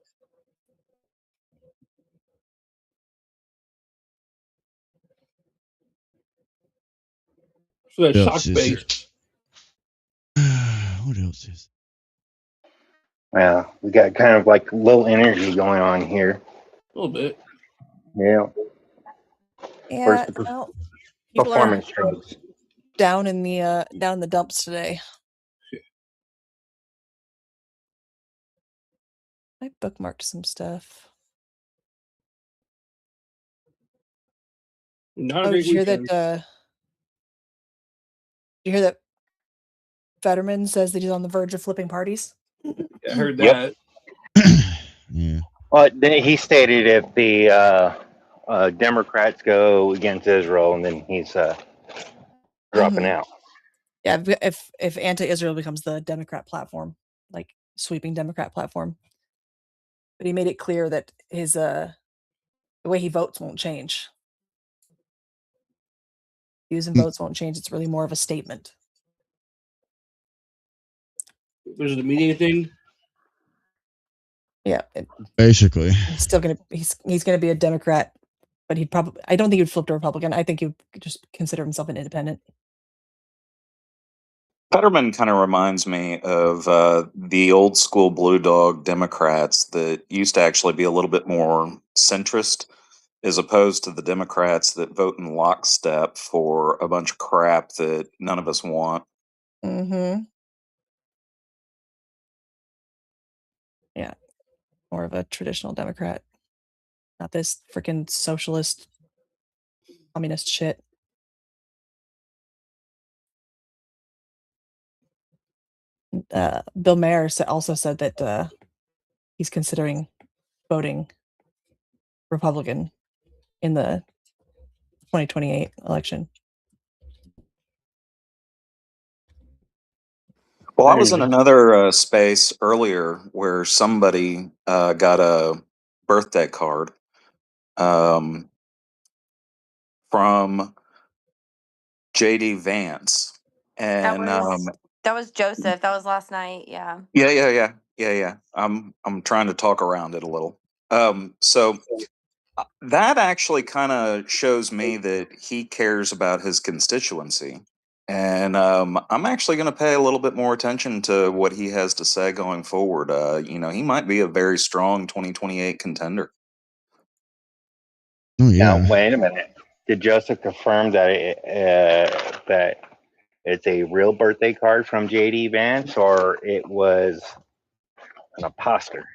[SPEAKER 3] So that shock base.
[SPEAKER 2] What else is?
[SPEAKER 1] Yeah, we got kind of like low energy going on here.
[SPEAKER 3] A little bit.
[SPEAKER 1] Yeah.
[SPEAKER 5] Yeah.
[SPEAKER 1] Performance drugs
[SPEAKER 5] down in the dumps today. I bookmarked some stuff. Did you hear that? Did you hear that? Fetterman says that he's on the verge of flipping parties.
[SPEAKER 3] I heard that.
[SPEAKER 2] Yeah.
[SPEAKER 1] Well, he stated if the Democrats go against Israel, and then he's dropping out.
[SPEAKER 5] Yeah, if anti-Israel becomes the Democrat platform, like sweeping Democrat platform. But he made it clear that his the way he votes won't change. Views and votes won't change. It's really more of a statement.
[SPEAKER 3] There's a media thing.
[SPEAKER 5] Yeah,
[SPEAKER 2] basically,
[SPEAKER 5] he's gonna be a Democrat, but I don't think he'd flip to Republican. I think he would just consider himself an independent.
[SPEAKER 9] Fetterman kind of reminds me of the old school blue dog Democrats that used to actually be a little bit more centrist. as opposed to the Democrats that vote in lockstep for a bunch of crap that none of us want.
[SPEAKER 5] Mm-hmm. Yeah, more of a traditional Democrat, not this freaking socialist, communist shit. Bill Mayer also said that he's considering voting Republican in the 2028 election.
[SPEAKER 9] Well, I was in another space earlier where somebody got a birthday card from JD Vance, and
[SPEAKER 6] that was Joseph. That was last night. Yeah.
[SPEAKER 9] Yeah. I'm trying to talk around it a little. So that actually kind of shows me that he cares about his constituency. And I'm actually going to pay a little bit more attention to what he has to say going forward. He might be a very strong 2028 contender.
[SPEAKER 2] Oh, yeah.
[SPEAKER 1] Now, wait a minute. Did Joseph confirm that that it's a real birthday card from JD Vance, or it was an imposter?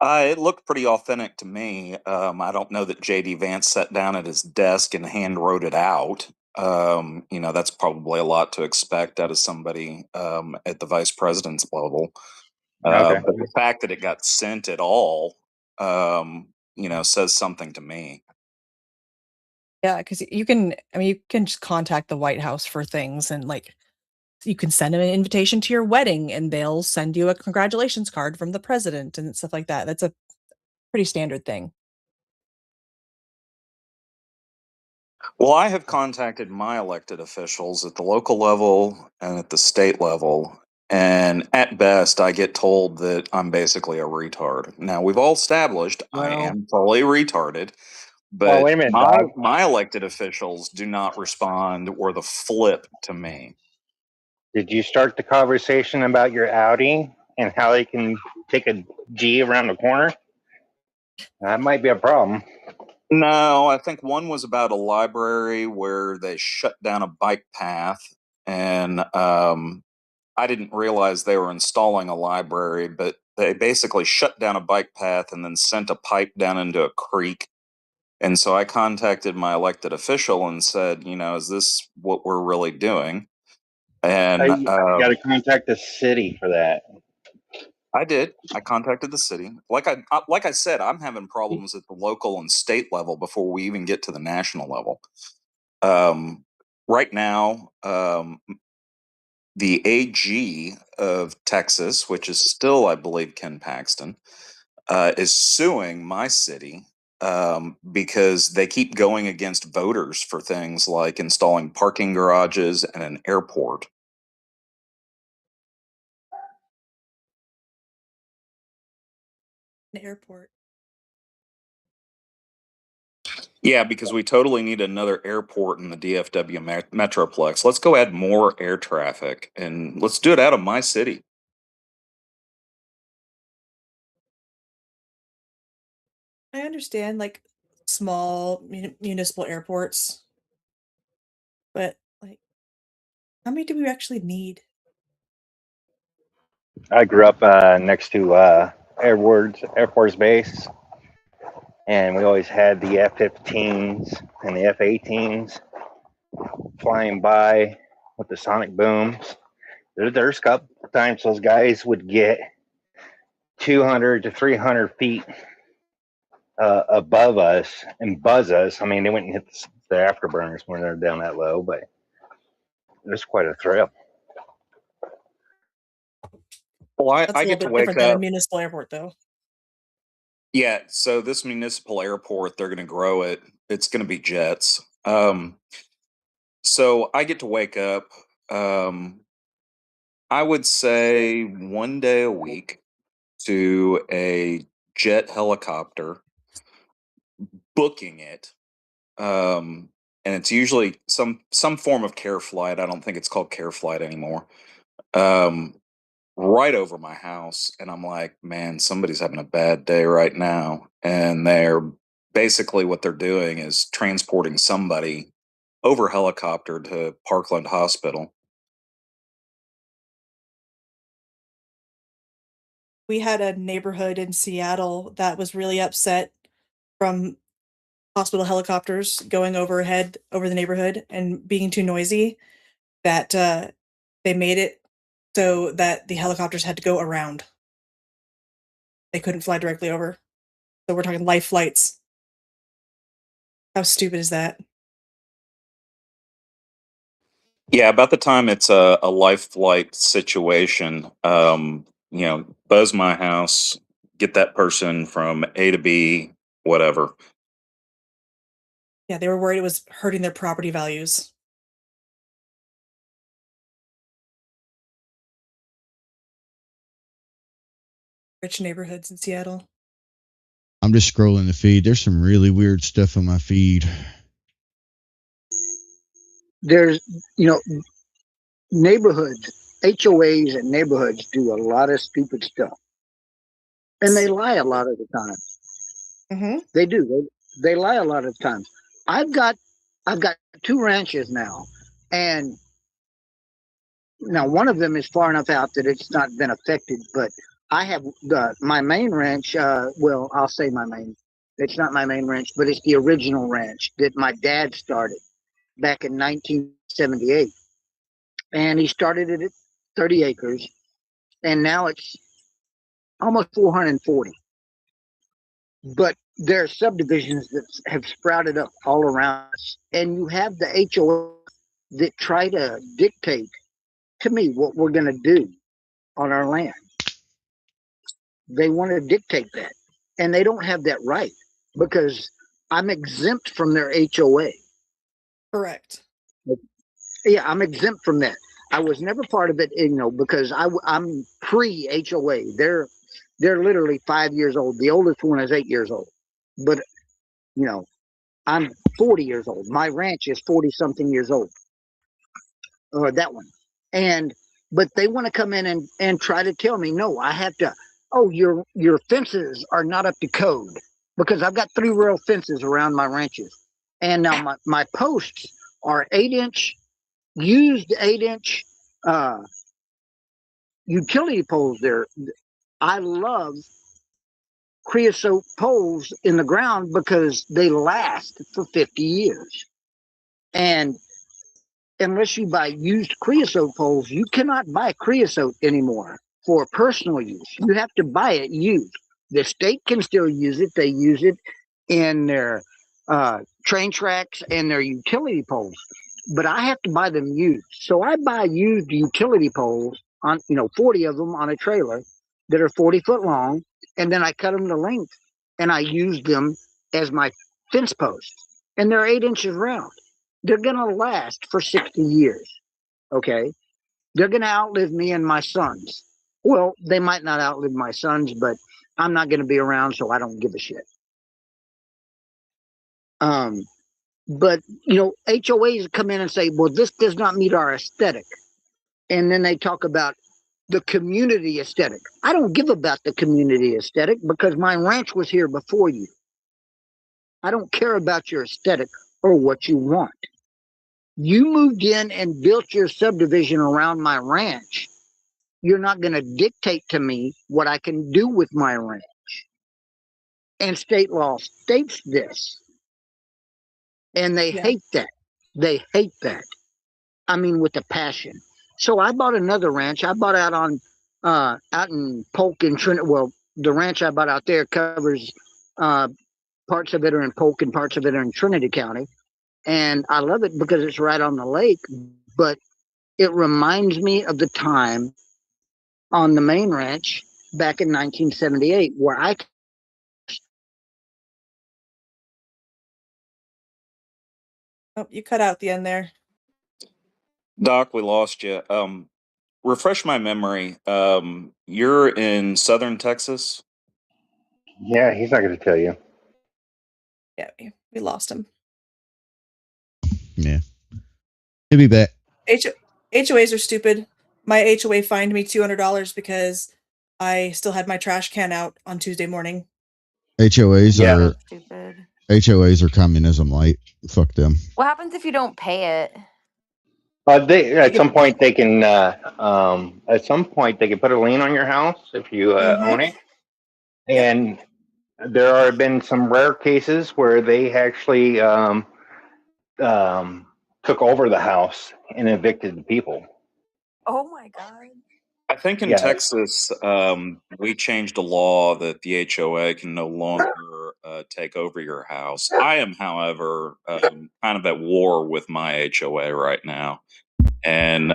[SPEAKER 9] It looked pretty authentic to me. I don't know that JD Vance sat down at his desk and hand wrote it out. That's probably a lot to expect out of somebody at the vice president's level.
[SPEAKER 1] Okay.
[SPEAKER 9] But the fact that it got sent at all, says something to me.
[SPEAKER 5] Yeah, because you can just contact the White House for things, and you can send them an invitation to your wedding and they'll send you a congratulations card from the president and stuff like that. That's a pretty standard thing.
[SPEAKER 9] Well, I have contacted my elected officials at the local level and at the state level, and at best, I get told that I'm basically a retard. Now, we've all established I am fully retarded, but
[SPEAKER 1] wait a minute,
[SPEAKER 9] my elected officials do not respond or the flip to me.
[SPEAKER 1] Did you start the conversation about your Audi and how they can take a G around the corner? That might be a problem.
[SPEAKER 9] No, I think one was about a library where they shut down a bike path, and I didn't realize they were installing a library, but they basically shut down a bike path and then sent a pipe down into a creek. And so I contacted my elected official and said, is this what we're really doing? And
[SPEAKER 1] you got to contact the city for that.
[SPEAKER 9] I did. I contacted the city. Like I said, I'm having problems at the local and state level before we even get to the national level. Right now, the AG of Texas, which is still, I believe, Ken Paxton, is suing my city because they keep going against voters for things like installing parking garages and an airport.
[SPEAKER 5] An airport.
[SPEAKER 9] Yeah, because we totally need another airport in the DFW Metroplex. Let's go add more air traffic and let's do it out of my city.
[SPEAKER 5] I understand small municipal airports, but how many do we actually need?
[SPEAKER 1] I grew up next to Air Force Base, and we always had the F-15s and the F-18s flying by with the sonic booms. There's a couple times those guys would get 200 to 300 feet above us and buzz us. I mean, they wouldn't hit the afterburners when they're down that low, but it was quite a thrill.
[SPEAKER 9] Well,
[SPEAKER 5] That's
[SPEAKER 9] I
[SPEAKER 5] a little
[SPEAKER 9] get to
[SPEAKER 5] bit
[SPEAKER 9] wake
[SPEAKER 5] different than a
[SPEAKER 9] up.
[SPEAKER 5] municipal airport, though.
[SPEAKER 9] Yeah, so this municipal airport, they're going to grow it. It's going to be jets. So I get to wake up, I would say 1 day a week to a jet helicopter, booking it. And it's usually some form of care flight. I don't think it's called care flight anymore. Um, right over my house. And I'm like, man, somebody's having a bad day right now. And they're basically what they're doing is transporting somebody over helicopter to Parkland Hospital.
[SPEAKER 5] We had a neighborhood in Seattle that was really upset from hospital helicopters going overhead over the neighborhood and being too noisy, that they made it so that the helicopters had to go around. They couldn't fly directly over. So we're talking life flights. How stupid is that?
[SPEAKER 9] Yeah, about the time it's a life flight situation, buzz my house, get that person from A to B, whatever.
[SPEAKER 5] Yeah, they were worried it was hurting their property values. Rich neighborhoods in Seattle.
[SPEAKER 2] I'm just scrolling the feed. There's some really weird stuff on my feed.
[SPEAKER 10] There's, neighborhoods, HOAs and neighborhoods do a lot of stupid stuff. And they lie a lot of the time.
[SPEAKER 5] Mm-hmm.
[SPEAKER 10] They do. They lie a lot of times. I've got 2 ranches now, and now one of them is far enough out that it's not been affected. But I have my main ranch. Well, I'll say my main. It's not my main ranch, but it's the original ranch that my dad started back in 1978, and he started it at 30 acres, and now it's almost 440. But there are subdivisions that have sprouted up all around us, and you have the HOA that try to dictate to me what we're going to do on our land. They want to dictate that, and they don't have that right because I'm exempt from their HOA.
[SPEAKER 5] Correct.
[SPEAKER 10] Yeah, I'm exempt from that. I was never part of it, because I'm pre HOA. They're literally 5 years old. The oldest one is 8 years old, but I'm 40 years old. My ranch is 40 something years old, or that one. But they want to come in and try to tell me, no, I have to, oh, your fences are not up to code, because I've got 3 rail fences around my ranches. And now my posts are 8-inch, used 8-inch utility poles there. I love creosote poles in the ground because they last for 50 years. And unless you buy used creosote poles, you cannot buy creosote anymore for personal use. You have to buy it used. The state can still use it. They use it in their train tracks and their utility poles, but I have to buy them used. So I buy used utility poles on 40 of them on a trailer that are 40 foot long, and then I cut them to length and I use them as my fence posts, and they're 8 inches round. They're going to last for 60 years. Okay. They're going to outlive me and my sons. Well, they might not outlive my sons, but I'm not going to be around, so I don't give a shit. But HOAs come in and say, well, this does not meet our aesthetic. And then they talk about the community aesthetic. I don't give about the community aesthetic because my ranch was here before you. I don't care about your aesthetic or what you want. You moved in and built your subdivision around my ranch. You're not going to dictate to me what I can do with my ranch. And state law states this. And they hate that. They hate that. I mean, with a passion. So I bought another ranch. I bought out in Polk and Trinity. Well, the ranch I bought out there covers parts of it are in Polk and parts of it are in Trinity County. And I love it because it's right on the lake. But it reminds me of the time on the main ranch back in 1978 where I.
[SPEAKER 5] Oh, you cut out at the end there.
[SPEAKER 9] Doc, we lost you. Refresh my memory. You're in southern Texas?
[SPEAKER 1] Yeah, he's not going to tell you.
[SPEAKER 5] Yeah, we lost him.
[SPEAKER 2] Yeah. He'll be back.
[SPEAKER 5] HOAs are stupid. My HOA fined me $200 because I still had my trash can out on Tuesday morning.
[SPEAKER 2] HOAs are communism light. Fuck them.
[SPEAKER 6] What happens if you don't pay it?
[SPEAKER 1] At some point they can put a lien on your house if you own it, and there have been some rare cases where they actually took over the house and evicted the people.
[SPEAKER 6] Oh my god!
[SPEAKER 9] I think in Texas, we changed a law that the HOA can no longer take over your house. I am, however, kind of at war with my HOA right now. And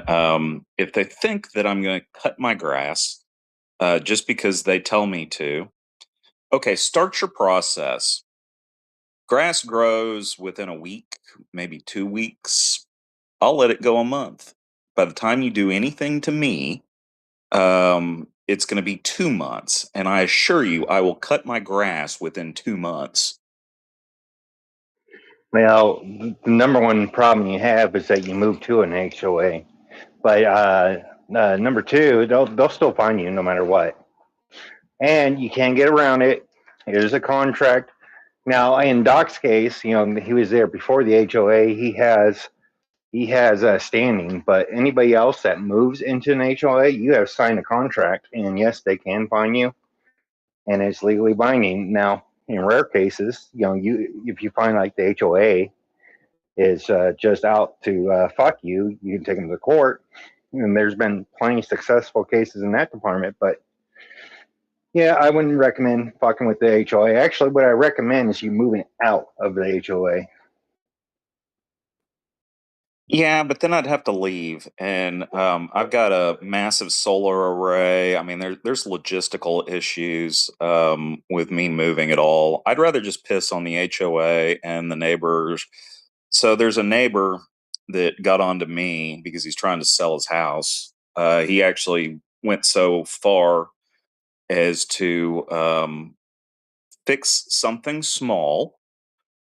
[SPEAKER 9] if they think that I'm going to cut my grass just because they tell me to, okay, start your process. Grass grows within a week, maybe 2 weeks. I'll let it go a month. By the time you do anything to me, it's going to be 2 months. And I assure you, I will cut my grass within 2 months.
[SPEAKER 1] Well, the number one problem you have is that you move to an HOA. But number two, they'll still fine you no matter what. And you can't get around it. Here's a contract. Now, in Doc's case, he was there before the HOA. He has a standing, but anybody else that moves into an HOA, you have signed a contract, and yes, they can fine you, and it's legally binding. Now, in rare cases, if you find like the HOA is just out to fuck you, you can take them to court, and there's been plenty of successful cases in that department. But yeah, I wouldn't recommend fucking with the HOA. Actually, what I recommend is you moving out of the HOA.
[SPEAKER 9] Yeah, but then I'd have to leave, and I've got a massive solar array. I mean, there's logistical issues with me moving at all. I'd rather just piss on the HOA and the neighbors. So there's a neighbor that got onto me because he's trying to sell his house. He actually went so far as to fix something small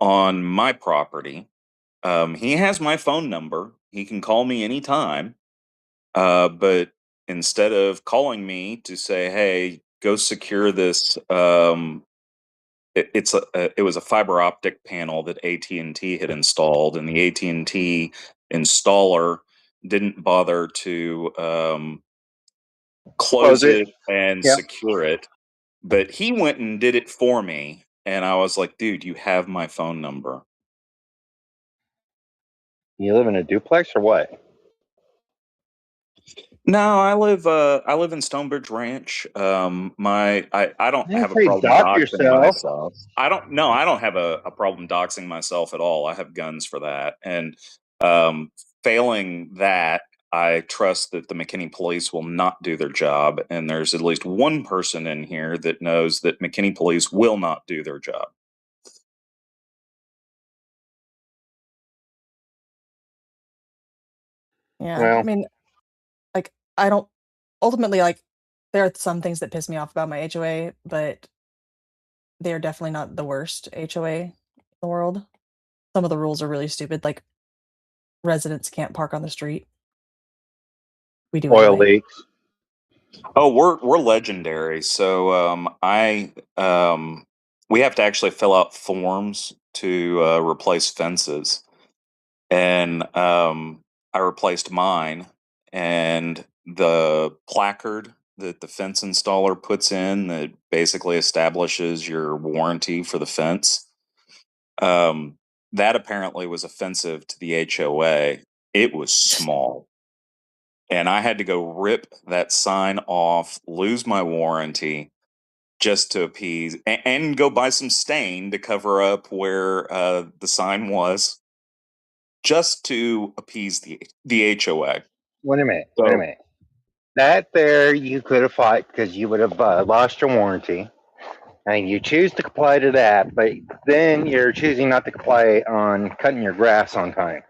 [SPEAKER 9] on my property. He has my phone number. He can call me anytime. But instead of calling me to say, "Hey, go secure this," it was a fiber optic panel that AT&T had installed, and the AT&T installer didn't bother to close it and secure it. But he went and did it for me, and I was like, "Dude, you have my phone number."
[SPEAKER 1] You live in a duplex or what?
[SPEAKER 9] No, I live in Stonebridge Ranch. I don't have a problem
[SPEAKER 1] dox
[SPEAKER 9] doxing
[SPEAKER 1] yourself.
[SPEAKER 9] myself. I don't have a problem doxing myself at all. I have guns for that. And failing that, I trust that the McKinney police will not do their job. And there's at least one person in here that knows that McKinney police will not do their job.
[SPEAKER 5] Yeah, well, I mean, like, I don't ultimately, like, there are some things that piss me off about my HOA, but they're definitely not the worst HOA in the world. Some of the rules are really stupid, like residents can't park on the street. We do
[SPEAKER 1] oil
[SPEAKER 5] anyway.
[SPEAKER 1] leaks.
[SPEAKER 9] Oh, we're legendary. So we have to actually fill out forms to replace fences, and I replaced mine, and the placard that the fence installer puts in that basically establishes your warranty for the fence. That apparently was offensive to the HOA. It was small. And I had to go rip that sign off, lose my warranty just to appease, and go buy some stain to cover up where the sign was, just to appease the HOA.
[SPEAKER 1] Wait a minute. That there you could have fought because you would have lost your warranty. And you choose to comply to that, but then you're choosing not to comply on cutting your grass on time.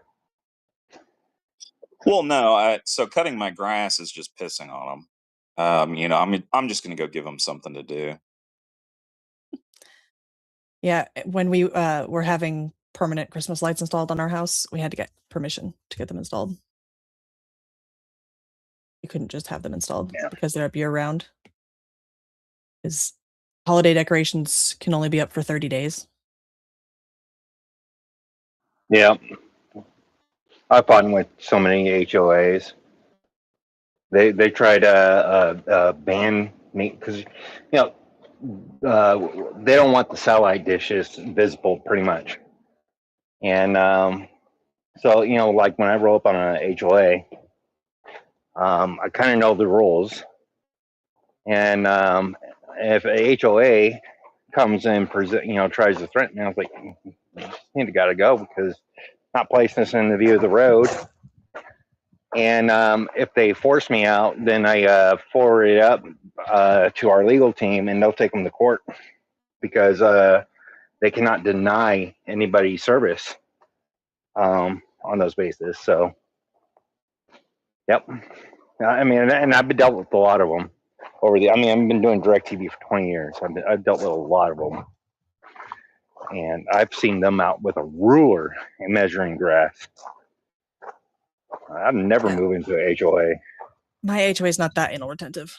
[SPEAKER 9] Well, no, so cutting my grass is just pissing on them. I'm just going to go give them something to do.
[SPEAKER 5] Yeah, when we were having permanent Christmas lights installed on our house, we had to get permission to get them installed. you couldn't just have them installed because they're up year round. Because holiday decorations can only be up for 30 days.
[SPEAKER 1] Yeah. I've fought with so many HOAs. They tried to ban me because, they don't want the satellite dishes visible pretty much. And so, like when I roll up on a HOA, I kind of know the rules. And if a HOA comes and tries to threaten me, I was like, you gotta go because not placing this in the view of the road. And if they force me out, then I forward it up to our legal team, and they'll take them to court because they cannot deny anybody service on those bases. So, yep. I mean, and I've been dealt with a lot of them over the. I mean, I've been doing DirecTV for 20 years. I've dealt with a lot of them, and I've seen them out with a ruler and measuring grass. I'm never moving to a HOA.
[SPEAKER 5] My HOA is not that anal retentive.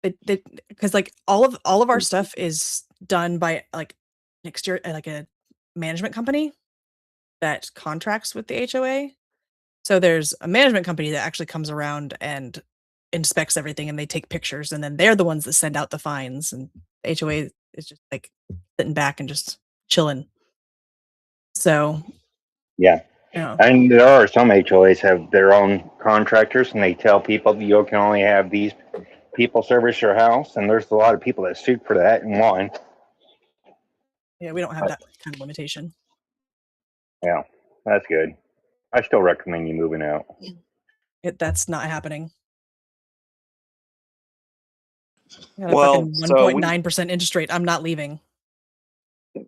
[SPEAKER 5] Because like all of our stuff is done by like next year, like a management company that contracts with the HOA. So there's a management company that actually comes around and inspects everything, and they take pictures, and then they're the ones that send out the fines. And the HOA is just like sitting back and just chilling. So
[SPEAKER 1] yeah. And there are some HOAs have their own contractors, and they tell people you can only have these people service your house. And there's a lot of people that sued for that and won.
[SPEAKER 5] Yeah, we don't have that kind of limitation.
[SPEAKER 1] Yeah, that's good. I still recommend you moving out.
[SPEAKER 5] That's not happening.
[SPEAKER 9] Well,
[SPEAKER 5] 1.9% interest rate. I'm not leaving.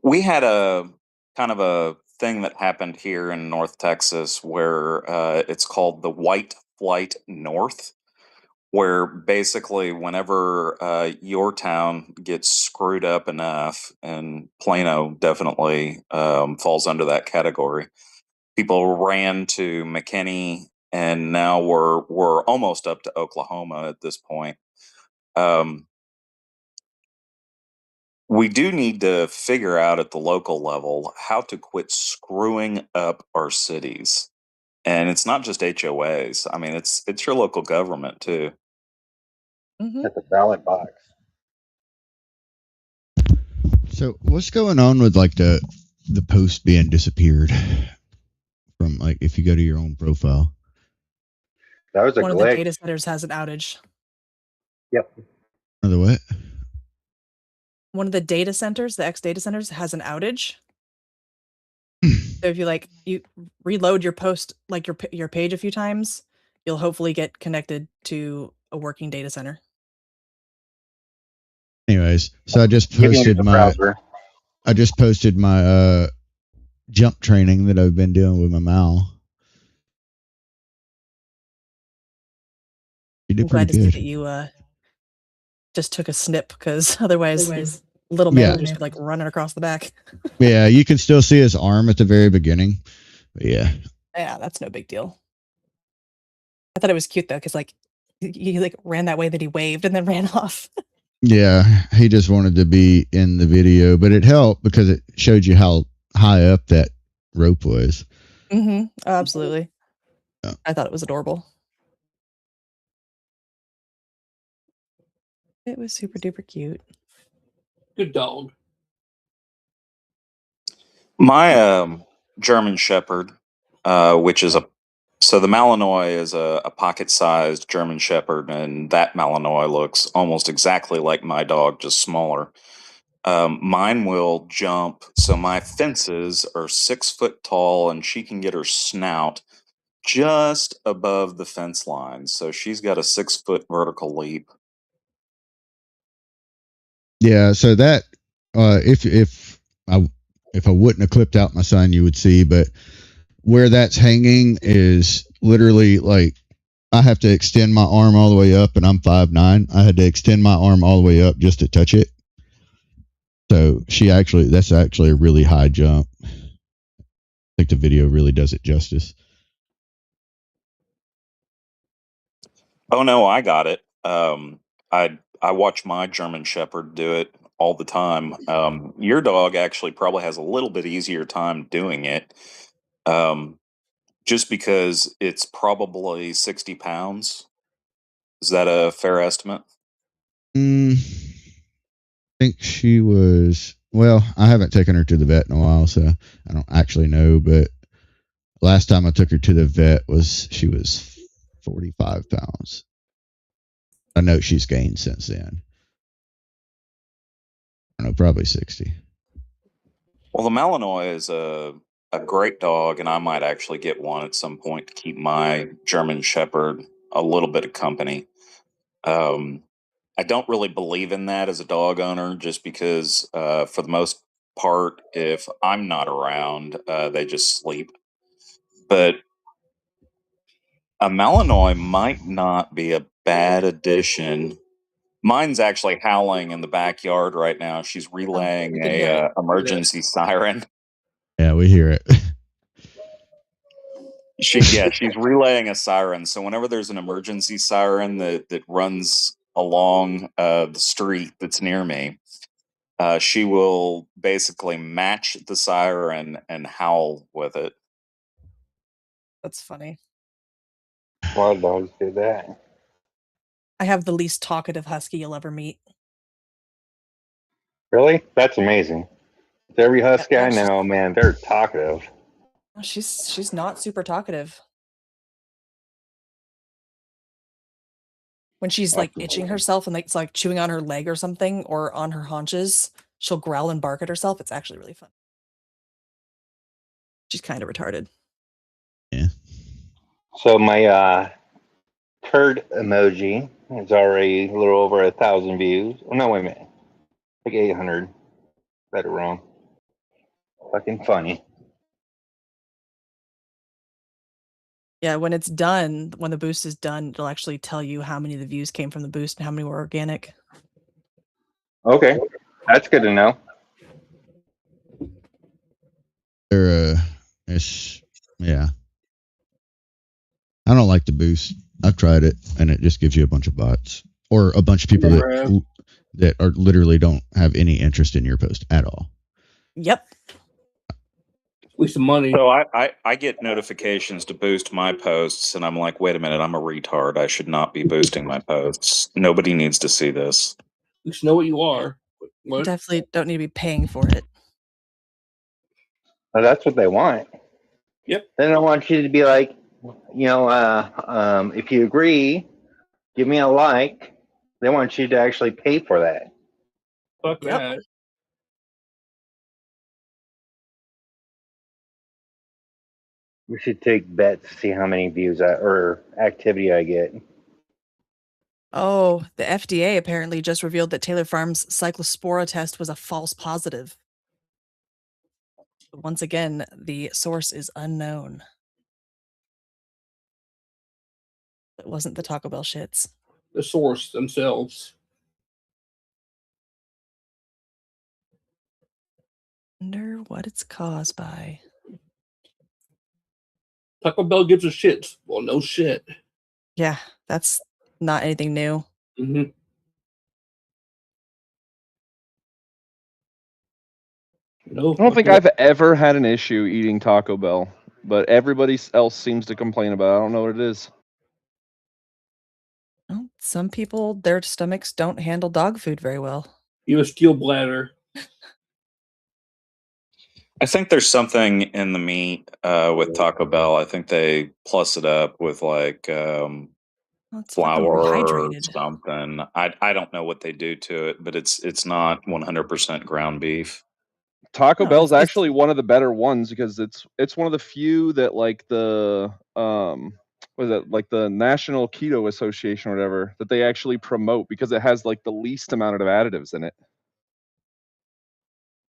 [SPEAKER 9] We had a kind of a thing that happened here in North Texas where it's called the White Flight North, where basically whenever your town gets screwed up enough, and Plano definitely falls under that category, people ran to McKinney, and now we're almost up to Oklahoma at this point. We do need to figure out at the local level how to quit screwing up our cities. And it's not just HOAs. I mean, it's your local government too.
[SPEAKER 1] At the ballot box.
[SPEAKER 2] So what's going on with like the post being disappeared from, like, if you go to your own profile?
[SPEAKER 1] That was a
[SPEAKER 5] one
[SPEAKER 1] glitch.
[SPEAKER 5] of the data centers has an outage.
[SPEAKER 1] Yep.
[SPEAKER 2] Another what?
[SPEAKER 5] One of the data centers, the X data centers, has an outage. So if you reload your post, like your page a few times, you'll hopefully get connected to a working data center.
[SPEAKER 2] Anyways, so I just posted my jump training that I've been doing with my Mal. You did
[SPEAKER 5] I'm glad
[SPEAKER 2] pretty
[SPEAKER 5] to
[SPEAKER 2] good.
[SPEAKER 5] see that you just took a snip, because otherwise little man would just be like running across the back.
[SPEAKER 2] Yeah, you can still see his arm at the very beginning. But yeah.
[SPEAKER 5] Yeah, that's no big deal. I thought it was cute though, because he like ran that way, that he waved and then ran off.
[SPEAKER 2] Yeah, he just wanted to be in the video, but it helped because it showed you how high up that rope was.
[SPEAKER 5] Mm-hmm. Absolutely. Yeah. I thought it was adorable. It was super duper cute.
[SPEAKER 3] Good dog.
[SPEAKER 9] My German Shepherd, which is so the Malinois is a pocket-sized German Shepherd, and that Malinois looks almost exactly like my dog, just smaller. Mine will jump, so my fences are 6 foot tall, and she can get her snout just above the fence line. So she's got a 6 foot vertical leap.
[SPEAKER 2] Yeah, so that if I wouldn't have clipped out my son, you would see, but where that's hanging is literally like I have to extend my arm all the way up, and I'm 5'9". I had to extend my arm all the way up just to touch it. So that's actually a really high jump. I think the video really does it justice.
[SPEAKER 9] Oh no, I got it. I watch my German Shepherd do it all the time. Your dog actually probably has a little bit easier time doing it, just because it's probably 60 pounds. Is that a fair estimate?
[SPEAKER 2] I think she was. Well, I haven't taken her to the vet in a while, so I don't actually know. But last time I took her to the vet she was 45 pounds. I know she's gained since then. I don't know, probably 60.
[SPEAKER 9] Well, the Malinois is a great dog, and I might actually get one at some point to keep my German Shepherd a little bit of company. I don't really believe in that as a dog owner, just because for the most part, if I'm not around, they just sleep. But a Malinois might not be a bad addition. Mine's actually howling in the backyard right now. She's relaying a emergency siren.
[SPEAKER 2] Yeah, we hear it.
[SPEAKER 9] She's relaying a siren. So whenever there's an emergency siren that runs along the street that's near me, she will basically match the siren and howl with it.
[SPEAKER 5] That's funny.
[SPEAKER 1] A lot of dogs do that.
[SPEAKER 5] I have the least talkative husky you'll ever meet.
[SPEAKER 1] Really? That's amazing. Every husky I know, man, they're talkative.
[SPEAKER 5] She's not super talkative. When she's like itching herself and it's like chewing on her leg or something or on her haunches, she'll growl and bark at herself. It's actually really fun. She's kind of retarded.
[SPEAKER 2] Yeah.
[SPEAKER 1] So my turd emoji is already a little over 1,000 views. Oh, no, wait a minute. Like 800. Better wrong. Fucking funny.
[SPEAKER 5] Yeah, when it's done, when the boost is done, it'll actually tell you how many of the views came from the boost and how many were organic.
[SPEAKER 1] Okay. That's good to know.
[SPEAKER 2] Yeah. I don't like the boost. I've tried it, and it just gives you a bunch of bots or a bunch of people that are literally don't have any interest in your post at all.
[SPEAKER 5] Yep.
[SPEAKER 3] Waste some money.
[SPEAKER 9] So I get notifications to boost my posts, and I'm like, wait a minute, I'm a retard. I should not be boosting my posts. Nobody needs to see this.
[SPEAKER 3] You should know what you are.
[SPEAKER 5] You definitely don't need to be paying for it.
[SPEAKER 1] Well, that's what they want.
[SPEAKER 3] Yep.
[SPEAKER 1] They don't want you to be like, if you agree, give me a like. They want you to actually pay for that.
[SPEAKER 3] Fuck that.
[SPEAKER 1] We should take bets to see how many views or activity I get.
[SPEAKER 5] Oh, the FDA apparently just revealed that Taylor Farms' cyclospora test was a false positive. Once again, the source is unknown. It wasn't the Taco Bell shits.
[SPEAKER 3] The source themselves.
[SPEAKER 5] Wonder what it's caused by.
[SPEAKER 3] Taco Bell gives a shit. Well, no shit.
[SPEAKER 5] Yeah, that's not anything new.
[SPEAKER 3] Mm-hmm. No,
[SPEAKER 8] I don't think I've ever had an issue eating Taco Bell, but everybody else seems to complain about it. I don't know what it is.
[SPEAKER 5] Well, some people, their stomachs don't handle dog food very well.
[SPEAKER 3] You have a steel bladder.
[SPEAKER 9] I think there's something in the meat with Taco Bell. I think they plus it up with like flour or something. I don't know what they do to it, but it's not 100% ground beef.
[SPEAKER 8] Taco Bell's actually one of the better ones because it's one of the few that like the what is it, like the National Keto Association or whatever, that they actually promote because it has like the least amount of additives in it.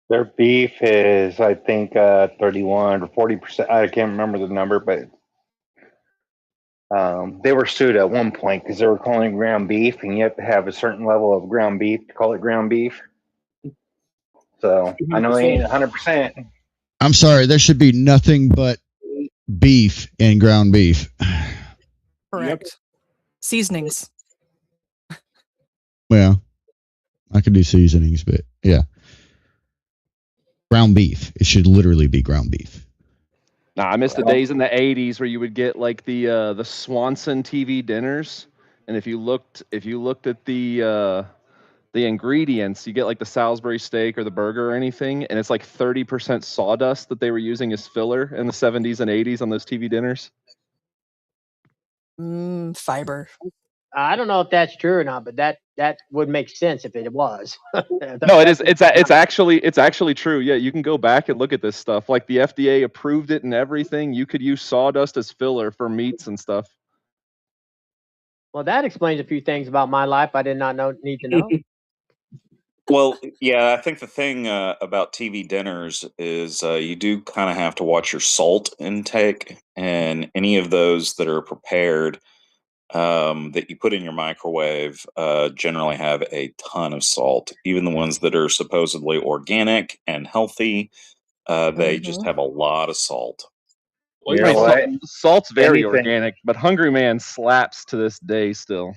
[SPEAKER 1] Their beef is, I think, 31 or 40%. I can't remember the number, but they were sued at one point because they were calling it ground beef, and you have to have a certain level of ground beef to call it ground beef. So I know it ain't 100%.
[SPEAKER 2] I'm sorry, there should be nothing but beef in ground beef.
[SPEAKER 5] Correct. Seasonings.
[SPEAKER 2] Well, I could do seasonings, but yeah. Ground beef. It should literally be ground beef.
[SPEAKER 8] Nah, I miss the days in the '80s where you would get like the Swanson TV dinners, and if you looked at the ingredients, you get like the Salisbury steak or the burger or anything, and it's like 30% sawdust that they were using as filler in the '70s and '80s on those TV dinners.
[SPEAKER 5] Fiber.
[SPEAKER 4] I don't know if that's true or not, but that would make sense if it was.
[SPEAKER 8] No, it is. It's actually true. Yeah, you can go back and look at this stuff. Like the FDA approved it and everything. You could use sawdust as filler for meats and stuff.
[SPEAKER 4] Well, that explains a few things about my life I did not need to know.
[SPEAKER 9] Well, yeah, I think the thing about TV dinners is you do kind of have to watch your salt intake, and any of those that are prepared that you put in your microwave generally have a ton of salt. Even the ones that are supposedly organic and healthy, they just have a lot of salt.
[SPEAKER 1] You know what?
[SPEAKER 8] Salt's very
[SPEAKER 1] Anything-
[SPEAKER 8] organic, but Hungry Man slaps to this day still.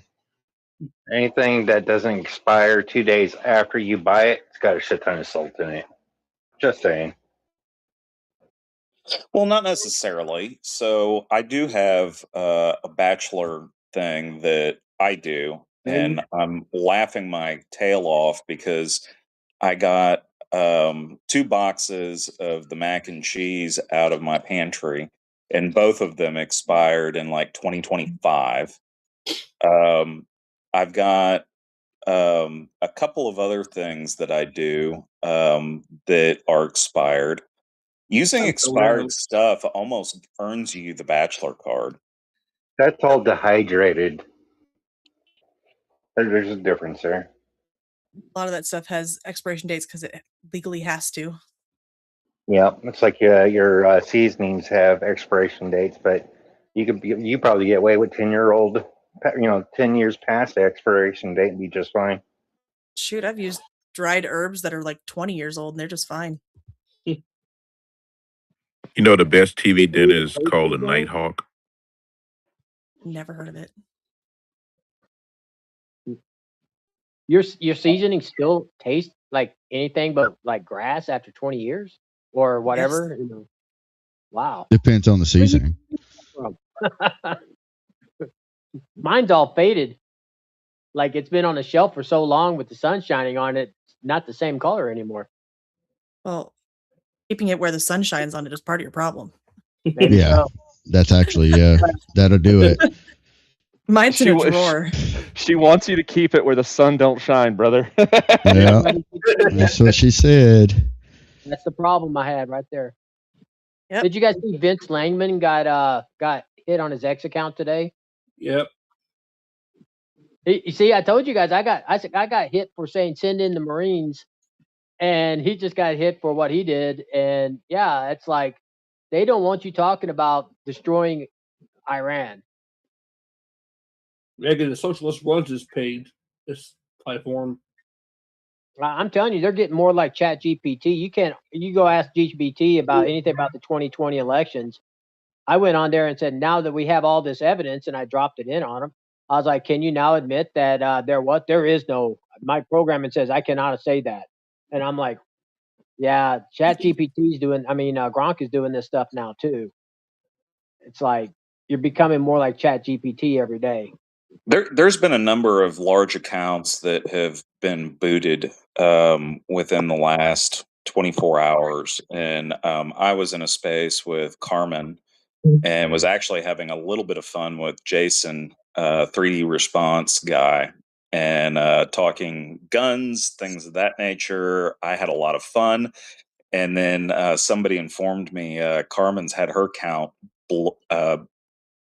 [SPEAKER 1] Anything that doesn't expire 2 days after you buy it, it's got a shit ton of salt in it. Just saying.
[SPEAKER 9] Well, not necessarily. So I do have a bachelor thing that I do, and I'm laughing my tail off because I got 2 boxes of the mac and cheese out of my pantry, and both of them expired in like 2025. I've got a couple of other things that I do that are expired. Using expired stuff almost earns you the bachelor card.
[SPEAKER 1] That's all dehydrated. There's a difference there.
[SPEAKER 5] A lot of that stuff has expiration dates because it legally has to.
[SPEAKER 1] Yeah, it's like your seasonings have expiration dates, but you probably get away with 10-year-old, 10 years past the expiration date and be just fine.
[SPEAKER 5] Shoot, I've used dried herbs that are like 20 years old and they're just fine.
[SPEAKER 12] You know, the best TV dinner is called a Nighthawk.
[SPEAKER 5] Never heard of it.
[SPEAKER 4] Your seasoning still tastes like anything but like grass after 20 years or whatever.
[SPEAKER 5] Yes.
[SPEAKER 4] Wow.
[SPEAKER 2] Depends on the seasoning.
[SPEAKER 4] Mine's all faded. Like it's been on the shelf for so long with the sun shining on it, it's not the same color anymore.
[SPEAKER 5] Well, keeping it where the sun shines on it is part of your problem.
[SPEAKER 2] Yeah, that's actually, that'll do it.
[SPEAKER 5] Mine's in a drawer.
[SPEAKER 8] She wants you to keep it where the sun don't shine, brother.
[SPEAKER 2] Yeah, that's what she said.
[SPEAKER 4] That's the problem I had right there.
[SPEAKER 5] Yep.
[SPEAKER 4] Did you guys see Vince Langman got hit on his X account today?
[SPEAKER 3] Yep.
[SPEAKER 4] You see, I told you guys I got hit for saying send in the Marines, and he just got hit for what he did. And yeah, it's like they don't want you talking about destroying Iran.
[SPEAKER 3] Maybe the socialist runs this page, this platform.
[SPEAKER 4] I'm telling you, they're getting more like Chat GPT. You go ask GPT about anything about the 2020 elections. I went on there and said, now that we have all this evidence, and I dropped it in on them. I was like, can you now admit that there is no, my programming says I cannot say that. And I'm like, yeah, Chat GPT is Gronk is doing this stuff now too. It's like, you're becoming more like Chat GPT every day.
[SPEAKER 9] There's been a number of large accounts that have been booted within the last 24 hours. And I was in a space with Carmen and was actually having a little bit of fun with Jason, 3D response guy, and talking guns, things of that nature. I had a lot of fun. And then somebody informed me Carmen's had her account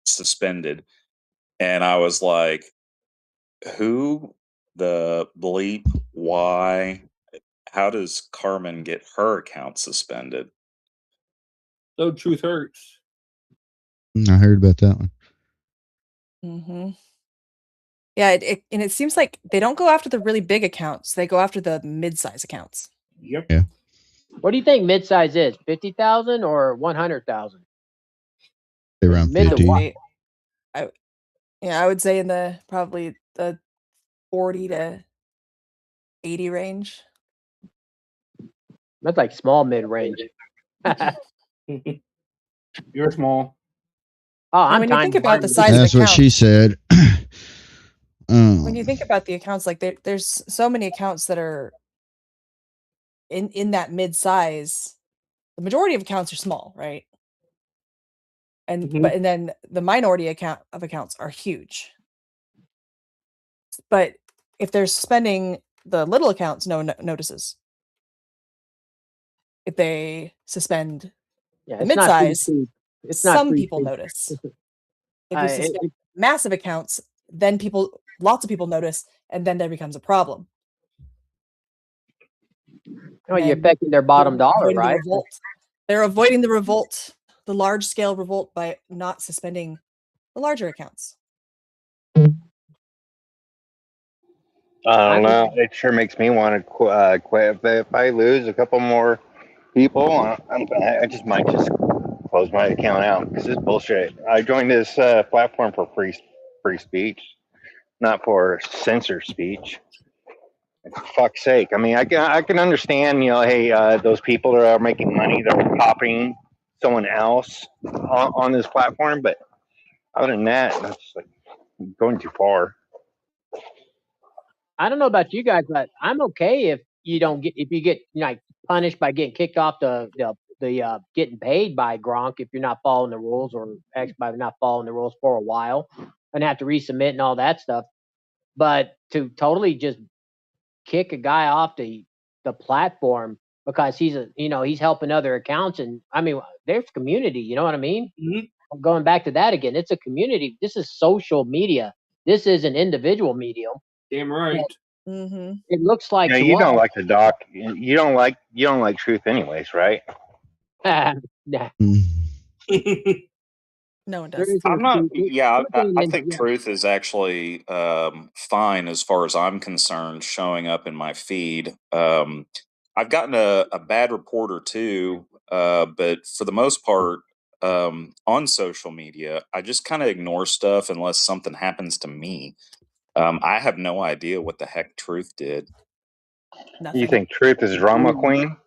[SPEAKER 9] suspended. And I was like, who the bleep? Why? How does Carmen get her account suspended?
[SPEAKER 3] No truth hurts.
[SPEAKER 2] I heard about that one.
[SPEAKER 5] Mm-hmm. Yeah, it seems like they don't go after the really big accounts. They go after the mid-size accounts.
[SPEAKER 3] Yep.
[SPEAKER 2] Yeah.
[SPEAKER 4] What do you think mid-size is? 50,000 or 100,000?
[SPEAKER 2] Around 50.
[SPEAKER 5] Yeah, I would say in the probably the 40 to 80 range.
[SPEAKER 4] That's like small mid range.
[SPEAKER 3] You're small.
[SPEAKER 4] Oh, I'm
[SPEAKER 5] when you
[SPEAKER 4] tiny.
[SPEAKER 5] think about the size of
[SPEAKER 2] That's what
[SPEAKER 5] accounts,
[SPEAKER 2] she said.
[SPEAKER 5] when you think about the accounts, like there's so many accounts that are in that mid size. The majority of accounts are small, right? And and then the minority of accounts are huge. But if they're suspending the little accounts, no notices. If they suspend the mid-size, some people notice. If you suspend massive accounts, then lots of people notice, and then there becomes a problem.
[SPEAKER 4] Oh, you're affecting their bottom dollar, right?
[SPEAKER 5] They're avoiding the revolt, the large-scale revolt, by not suspending the larger accounts.
[SPEAKER 1] I don't know. It sure makes me want to quit. If I lose a couple more people, I just might just close my account out because it's bullshit. I joined this platform for free speech, not for censor speech. For fuck's sake! I mean, I can understand. Hey, those people that are making money, they're copying someone else on this platform. But other than that, that's like going too far.
[SPEAKER 4] I don't know about you guys, but I'm okay if you get like punished by getting kicked off the getting paid by Gronk if you're not following the rules, or actually by not following the rules for a while and have to resubmit and all that stuff. But to totally just kick a guy off the platform because he's helping other accounts, and I mean there's community, you know what I mean? Mm-hmm. Going back to that again, it's a community. This is social media. This is an individual medium.
[SPEAKER 3] Damn right.
[SPEAKER 5] Mm-hmm.
[SPEAKER 4] It looks like
[SPEAKER 1] you don't like the doc. You don't like truth, anyways, right?
[SPEAKER 4] Nah.
[SPEAKER 5] No one does.
[SPEAKER 9] I'm not. Yeah, I think truth is actually fine as far as I'm concerned. Showing up in my feed, I've gotten a bad report or two, but for the most part, on social media, I just kind of ignore stuff unless something happens to me. I have no idea what the heck truth did.
[SPEAKER 5] Nothing.
[SPEAKER 1] You think truth is drama queen,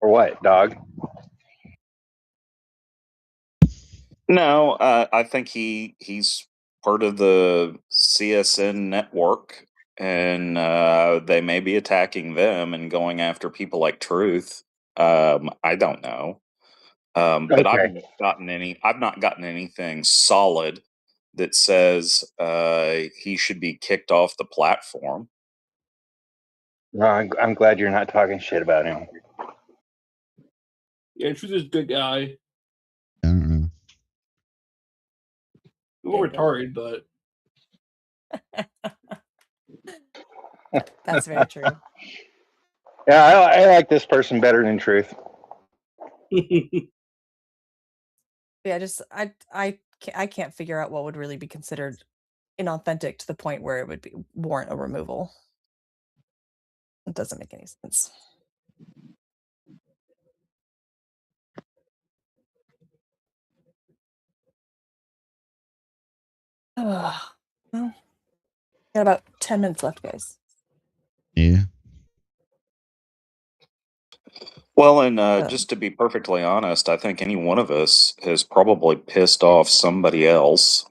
[SPEAKER 1] or what, dog?
[SPEAKER 9] No, I think he's part of the CSN network, and they may be attacking them and going after people like Truth. I don't know, but I've not gotten anything solid that says he should be kicked off the platform.
[SPEAKER 1] No, I'm glad you're not talking shit about him.
[SPEAKER 3] Yeah, Truth is a good guy.
[SPEAKER 2] I don't know.
[SPEAKER 3] A little retarded, but
[SPEAKER 5] that's very true.
[SPEAKER 1] Yeah, I like this person better than Truth.
[SPEAKER 5] Yeah, just I can't figure out what would really be considered inauthentic to the point where it would warrant a removal. It doesn't make any sense. Well, got about 10 minutes left, guys.
[SPEAKER 2] Yeah.
[SPEAKER 9] Well, and just to be perfectly honest, I think any one of us has probably pissed off somebody else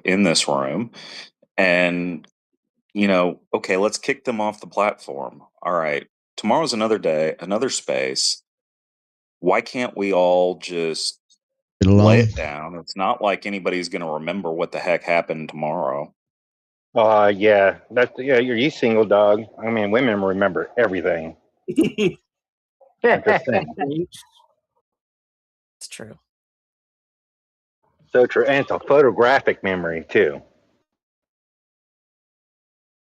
[SPEAKER 9] in this room. And, okay, let's kick them off the platform. All right, tomorrow's another day, another space. Why can't we all just lay it down? It's not like anybody's going to remember what the heck happened tomorrow.
[SPEAKER 1] Yeah, you're single, dog. I mean, women remember everything. That's the thing.
[SPEAKER 5] It's true.
[SPEAKER 1] So true, and it's a photographic memory too.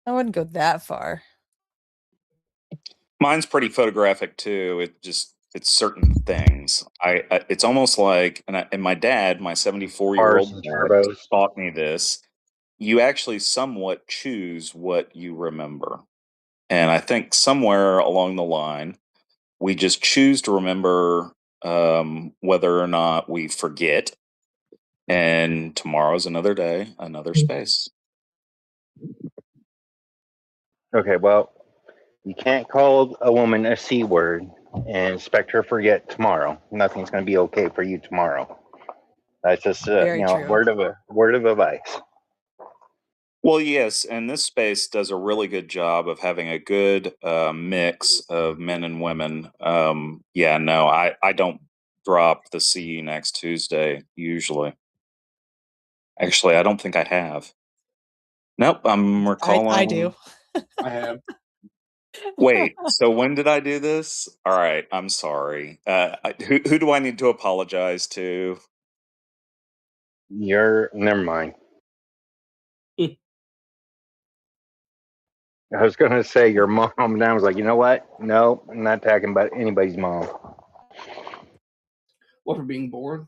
[SPEAKER 5] I wouldn't go that far.
[SPEAKER 9] Mine's pretty photographic too. It's certain things. It's almost like, and my dad, my 74-year-old dad, taught me this. You actually somewhat choose what you remember. And I think somewhere along the line, we just choose to remember whether or not we forget. And tomorrow's another day, another space.
[SPEAKER 1] Okay, well, you can't call a woman a C word and expect her to forget tomorrow. Nothing's going to be okay for you tomorrow. That's just
[SPEAKER 5] true.
[SPEAKER 1] word of advice.
[SPEAKER 9] Well, yes, and this space does a really good job of having a good mix of men and women. Yeah, no, I don't drop the see you next Tuesday usually. Actually, I don't think I have. Nope, I'm recalling.
[SPEAKER 5] I do.
[SPEAKER 3] I have.
[SPEAKER 9] Wait, so when did I do this? All right, I'm sorry. Who do I need to apologize to?
[SPEAKER 1] Never mind. I was going to say your mom, and I was like, you know what? No, I'm not talking about anybody's mom.
[SPEAKER 3] What, for being born?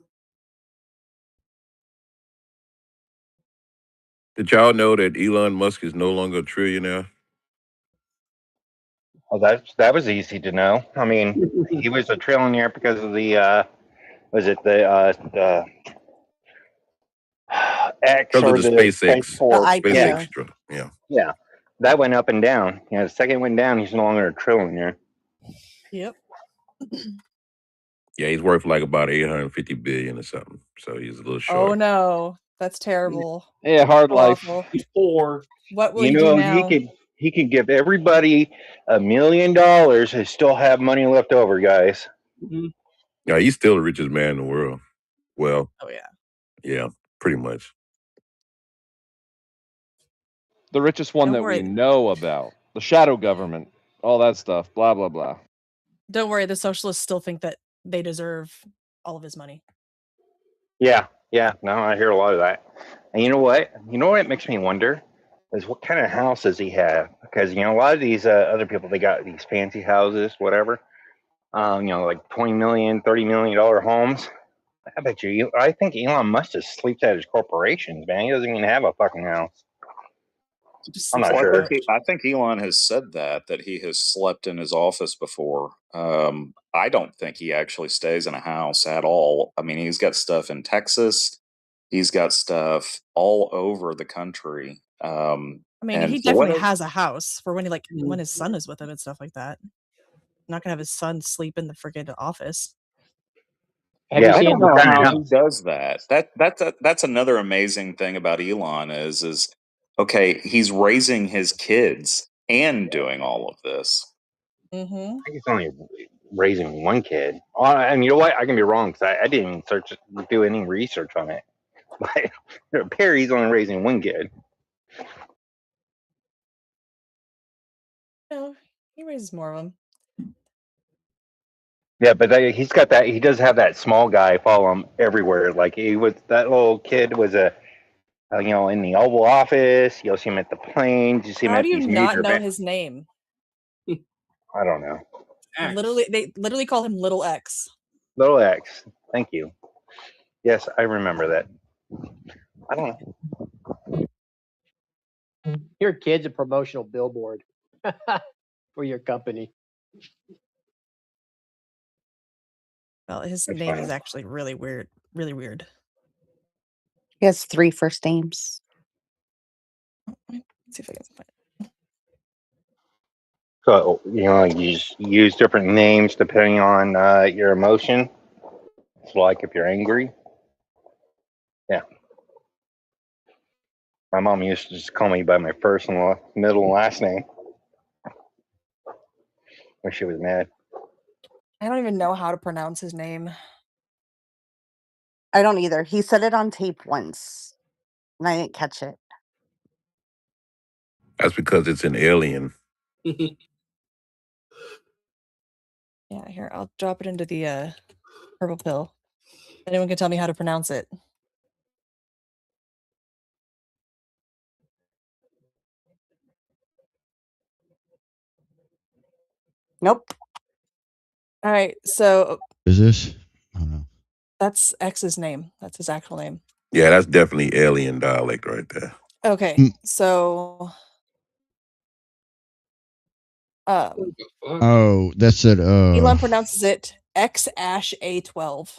[SPEAKER 12] Did y'all know that Elon Musk is no longer a trillionaire?
[SPEAKER 1] Well, that was easy to know. I mean, he was a trillionaire because of the X
[SPEAKER 12] Because
[SPEAKER 1] or
[SPEAKER 12] of the
[SPEAKER 1] the
[SPEAKER 12] SpaceX,
[SPEAKER 1] Space Force?
[SPEAKER 12] SpaceX,
[SPEAKER 1] Yeah, that went up and down. The second went down, he's no longer a trillionaire.
[SPEAKER 5] Yep.
[SPEAKER 12] Yeah, he's worth like about 850 billion or something. So he's a little short.
[SPEAKER 5] Oh no, that's terrible.
[SPEAKER 8] Yeah, hard life.
[SPEAKER 5] Awful.
[SPEAKER 3] He's poor.
[SPEAKER 5] What will he do now?
[SPEAKER 1] He could give everybody $1 million and still have money left over, guys.
[SPEAKER 3] Mm-hmm.
[SPEAKER 12] Yeah, he's still the richest man in the world. Well,
[SPEAKER 5] oh yeah,
[SPEAKER 12] yeah, pretty much.
[SPEAKER 8] The richest one
[SPEAKER 5] Don't
[SPEAKER 8] that
[SPEAKER 5] worry.
[SPEAKER 8] we know about. The shadow government. All that stuff. Blah, blah, blah.
[SPEAKER 5] Don't worry, the socialists still think that they deserve all of his money.
[SPEAKER 1] Yeah. No, I hear a lot of that. And you know what? It makes me wonder is what kind of house does he have? Because a lot of these other people, they got these fancy houses, whatever. Like $20 million, $30 million homes. I bet you. I think Elon Musk just sleeps at his corporations, man. He doesn't even have a fucking house. I'm not sure.
[SPEAKER 9] I think Elon has said that he has slept in his office before. I don't think he actually stays in a house at all. I mean, he's got stuff in Texas. He's got stuff all over the country.
[SPEAKER 5] I mean, he definitely has a house for when when his son is with him and stuff like that. Not gonna have his son sleep in the friggin' office.
[SPEAKER 9] I don't know how he does that. That's another amazing thing about Elon is okay, he's raising his kids and doing all of this.
[SPEAKER 5] Mm-hmm.
[SPEAKER 1] I think he's only raising one kid. And you know what? I can be wrong because I didn't even do any research on it. But Perry's only raising one kid.
[SPEAKER 5] No, he raises more of them.
[SPEAKER 1] Yeah, but he's got that. He does have that small guy follow him everywhere. Like that little kid was in the Oval Office. You'll see him at the planes. You see him
[SPEAKER 5] How
[SPEAKER 1] at
[SPEAKER 5] do you
[SPEAKER 1] these
[SPEAKER 5] not
[SPEAKER 1] major
[SPEAKER 5] know his name?
[SPEAKER 1] I don't know.
[SPEAKER 5] They literally call him Little X.
[SPEAKER 1] Little X. Thank you. Yes, I remember that. I don't know.
[SPEAKER 4] Your kid's a promotional billboard for your company.
[SPEAKER 5] Well, his name is actually really weird. Really weird.
[SPEAKER 11] He has 3 first names.
[SPEAKER 5] Let's see if I can find it.
[SPEAKER 1] So, you use different names depending on your emotion. It's like if you're angry. Yeah. My mom used to just call me by my first and middle and last name when she was mad.
[SPEAKER 5] I don't even know how to pronounce his name.
[SPEAKER 11] I don't either. He said it on tape once, and I didn't catch it.
[SPEAKER 12] That's because it's an alien.
[SPEAKER 5] Yeah, here, I'll drop it into the purple pill. Anyone can tell me how to pronounce it.
[SPEAKER 11] Nope.
[SPEAKER 5] All right, so
[SPEAKER 2] is this? I don't know.
[SPEAKER 5] That's X's name. That's his actual name.
[SPEAKER 12] Yeah, that's definitely alien dialect right there.
[SPEAKER 5] Okay, so
[SPEAKER 2] oh, that's it.
[SPEAKER 5] Elon pronounces it X-A12.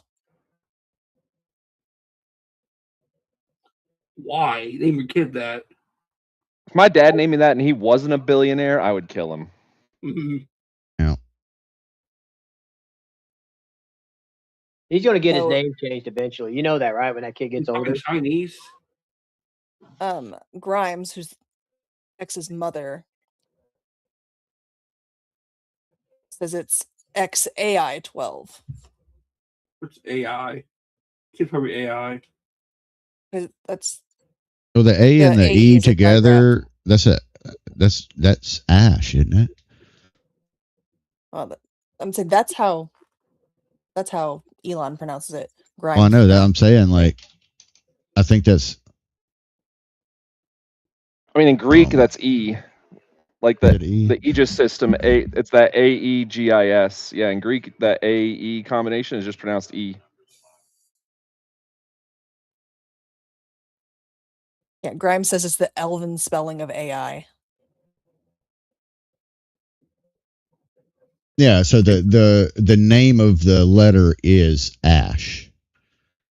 [SPEAKER 3] Why? Name your kid that.
[SPEAKER 8] If my dad named me that and he wasn't a billionaire, I would kill him.
[SPEAKER 3] Mm-hmm.
[SPEAKER 2] Yeah.
[SPEAKER 4] He's going to get his name changed eventually. You know that, right? When that kid gets older.
[SPEAKER 3] Chinese.
[SPEAKER 5] Grimes, who's X's mother, says it's XAI12.
[SPEAKER 3] What's AI? Kid probably AI.
[SPEAKER 5] That's
[SPEAKER 2] so the A and the E together. That's Ash, isn't it?
[SPEAKER 5] Well, I'm saying that's how Elon pronounces it. Grimes.
[SPEAKER 2] Well, I know that. I'm saying, like, I think that's.
[SPEAKER 8] I mean, in Greek, that's E. Like the Aegis system, it's that AEGIS. Yeah, in Greek, that AE combination is just pronounced E.
[SPEAKER 5] Yeah, Grimes says it's the elven spelling of AI.
[SPEAKER 2] Yeah, so the name of the letter is Ash.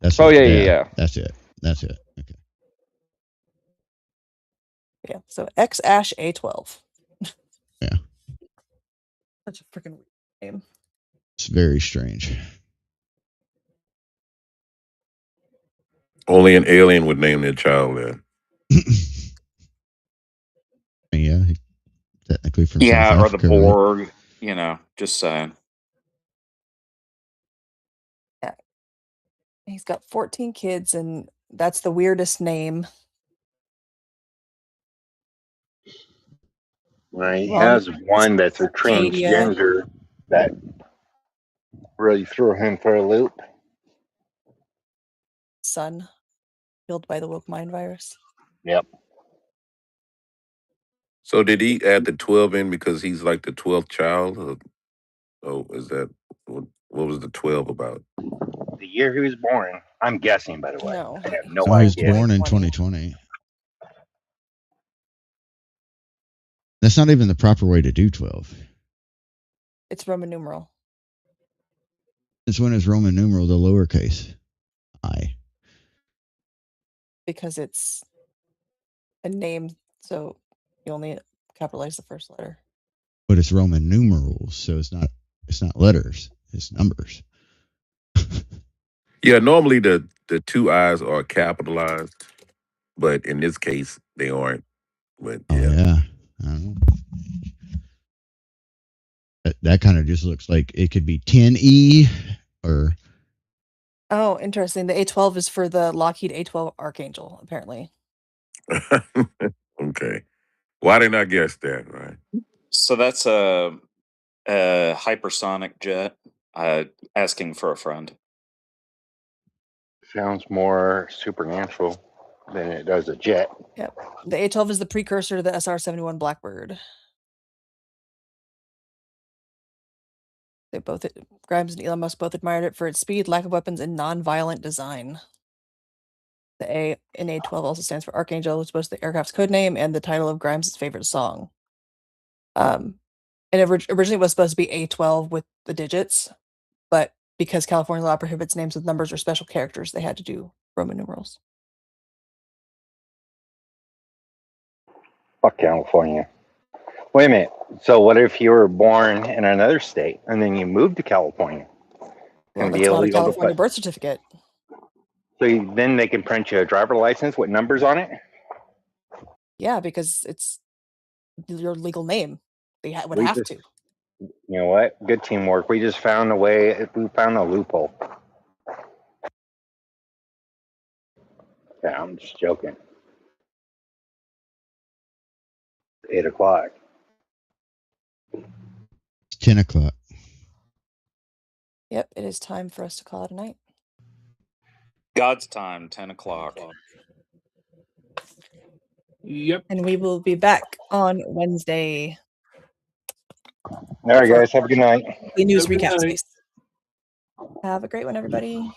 [SPEAKER 2] That's
[SPEAKER 8] yeah.
[SPEAKER 2] That's it. Okay.
[SPEAKER 5] Yeah, so X Ash A12.
[SPEAKER 2] Yeah.
[SPEAKER 5] Such a freaking weird name.
[SPEAKER 2] It's very strange.
[SPEAKER 12] Only an alien would name their child that.
[SPEAKER 2] Yeah, technically from
[SPEAKER 9] yeah,
[SPEAKER 2] South
[SPEAKER 9] or
[SPEAKER 2] Africa,
[SPEAKER 9] the Borg. Right? Just saying.
[SPEAKER 5] Yeah, he's got 14 kids, and that's the weirdest name.
[SPEAKER 1] Well, he has one that's a transgender that really threw him for a loop.
[SPEAKER 5] Son, killed by the woke mind virus.
[SPEAKER 1] Yep.
[SPEAKER 12] So did he add the 12 in because he's like the 12th child? Is that what was the 12 about?
[SPEAKER 1] The year he was born. I'm guessing, by the way.
[SPEAKER 5] No,
[SPEAKER 1] I have no
[SPEAKER 2] idea. He was
[SPEAKER 1] idea.
[SPEAKER 2] born in 2020. That's not even the proper way to do 12.
[SPEAKER 5] It's Roman numeral.
[SPEAKER 2] It's when it's Roman numeral, the lowercase I.
[SPEAKER 5] Because it's a name, so you only capitalize the first letter.
[SPEAKER 2] But it's Roman numerals, so it's not letters, it's numbers.
[SPEAKER 12] Yeah, normally the two I's are capitalized, but in this case they aren't. But yeah.
[SPEAKER 2] Oh, yeah. I don't know. That kind of just looks like it could be 10E or.
[SPEAKER 5] Oh, interesting. The A12 is for the Lockheed A12 Archangel, apparently.
[SPEAKER 12] Okay. Why didn't I guess that, right?
[SPEAKER 9] So that's a hypersonic jet asking for a friend.
[SPEAKER 1] Sounds more supernatural than it does a jet.
[SPEAKER 5] Yep. The A12 is the precursor to the SR-71 Blackbird. Grimes and Elon Musk both admired it for its speed, lack of weapons, and non-violent design. The A in A12 also stands for Archangel, which was the aircraft's code name and the title of Grimes' favorite song. And it originally was supposed to be A12 with the digits, but because California law prohibits names with numbers or special characters, they had to do Roman numerals.
[SPEAKER 1] Fuck California. Wait a minute. So what if you were born in another state and then you moved to California?
[SPEAKER 5] Well, that's not a California birth certificate.
[SPEAKER 1] So then they can print you a driver license with numbers on it?
[SPEAKER 5] Yeah, because it's your legal name. They would have to.
[SPEAKER 1] You know what? Good teamwork. We just found a way. We found a loophole. Yeah, I'm just joking. 8 o'clock.
[SPEAKER 2] It's 10 o'clock.
[SPEAKER 5] Yep, it is time for us to call it a night.
[SPEAKER 9] God's time, 10 o'clock.
[SPEAKER 3] Yep.
[SPEAKER 5] And we will be back on Wednesday.
[SPEAKER 1] All right, guys. Have a good night.
[SPEAKER 5] The news recap space. Have a great one, everybody.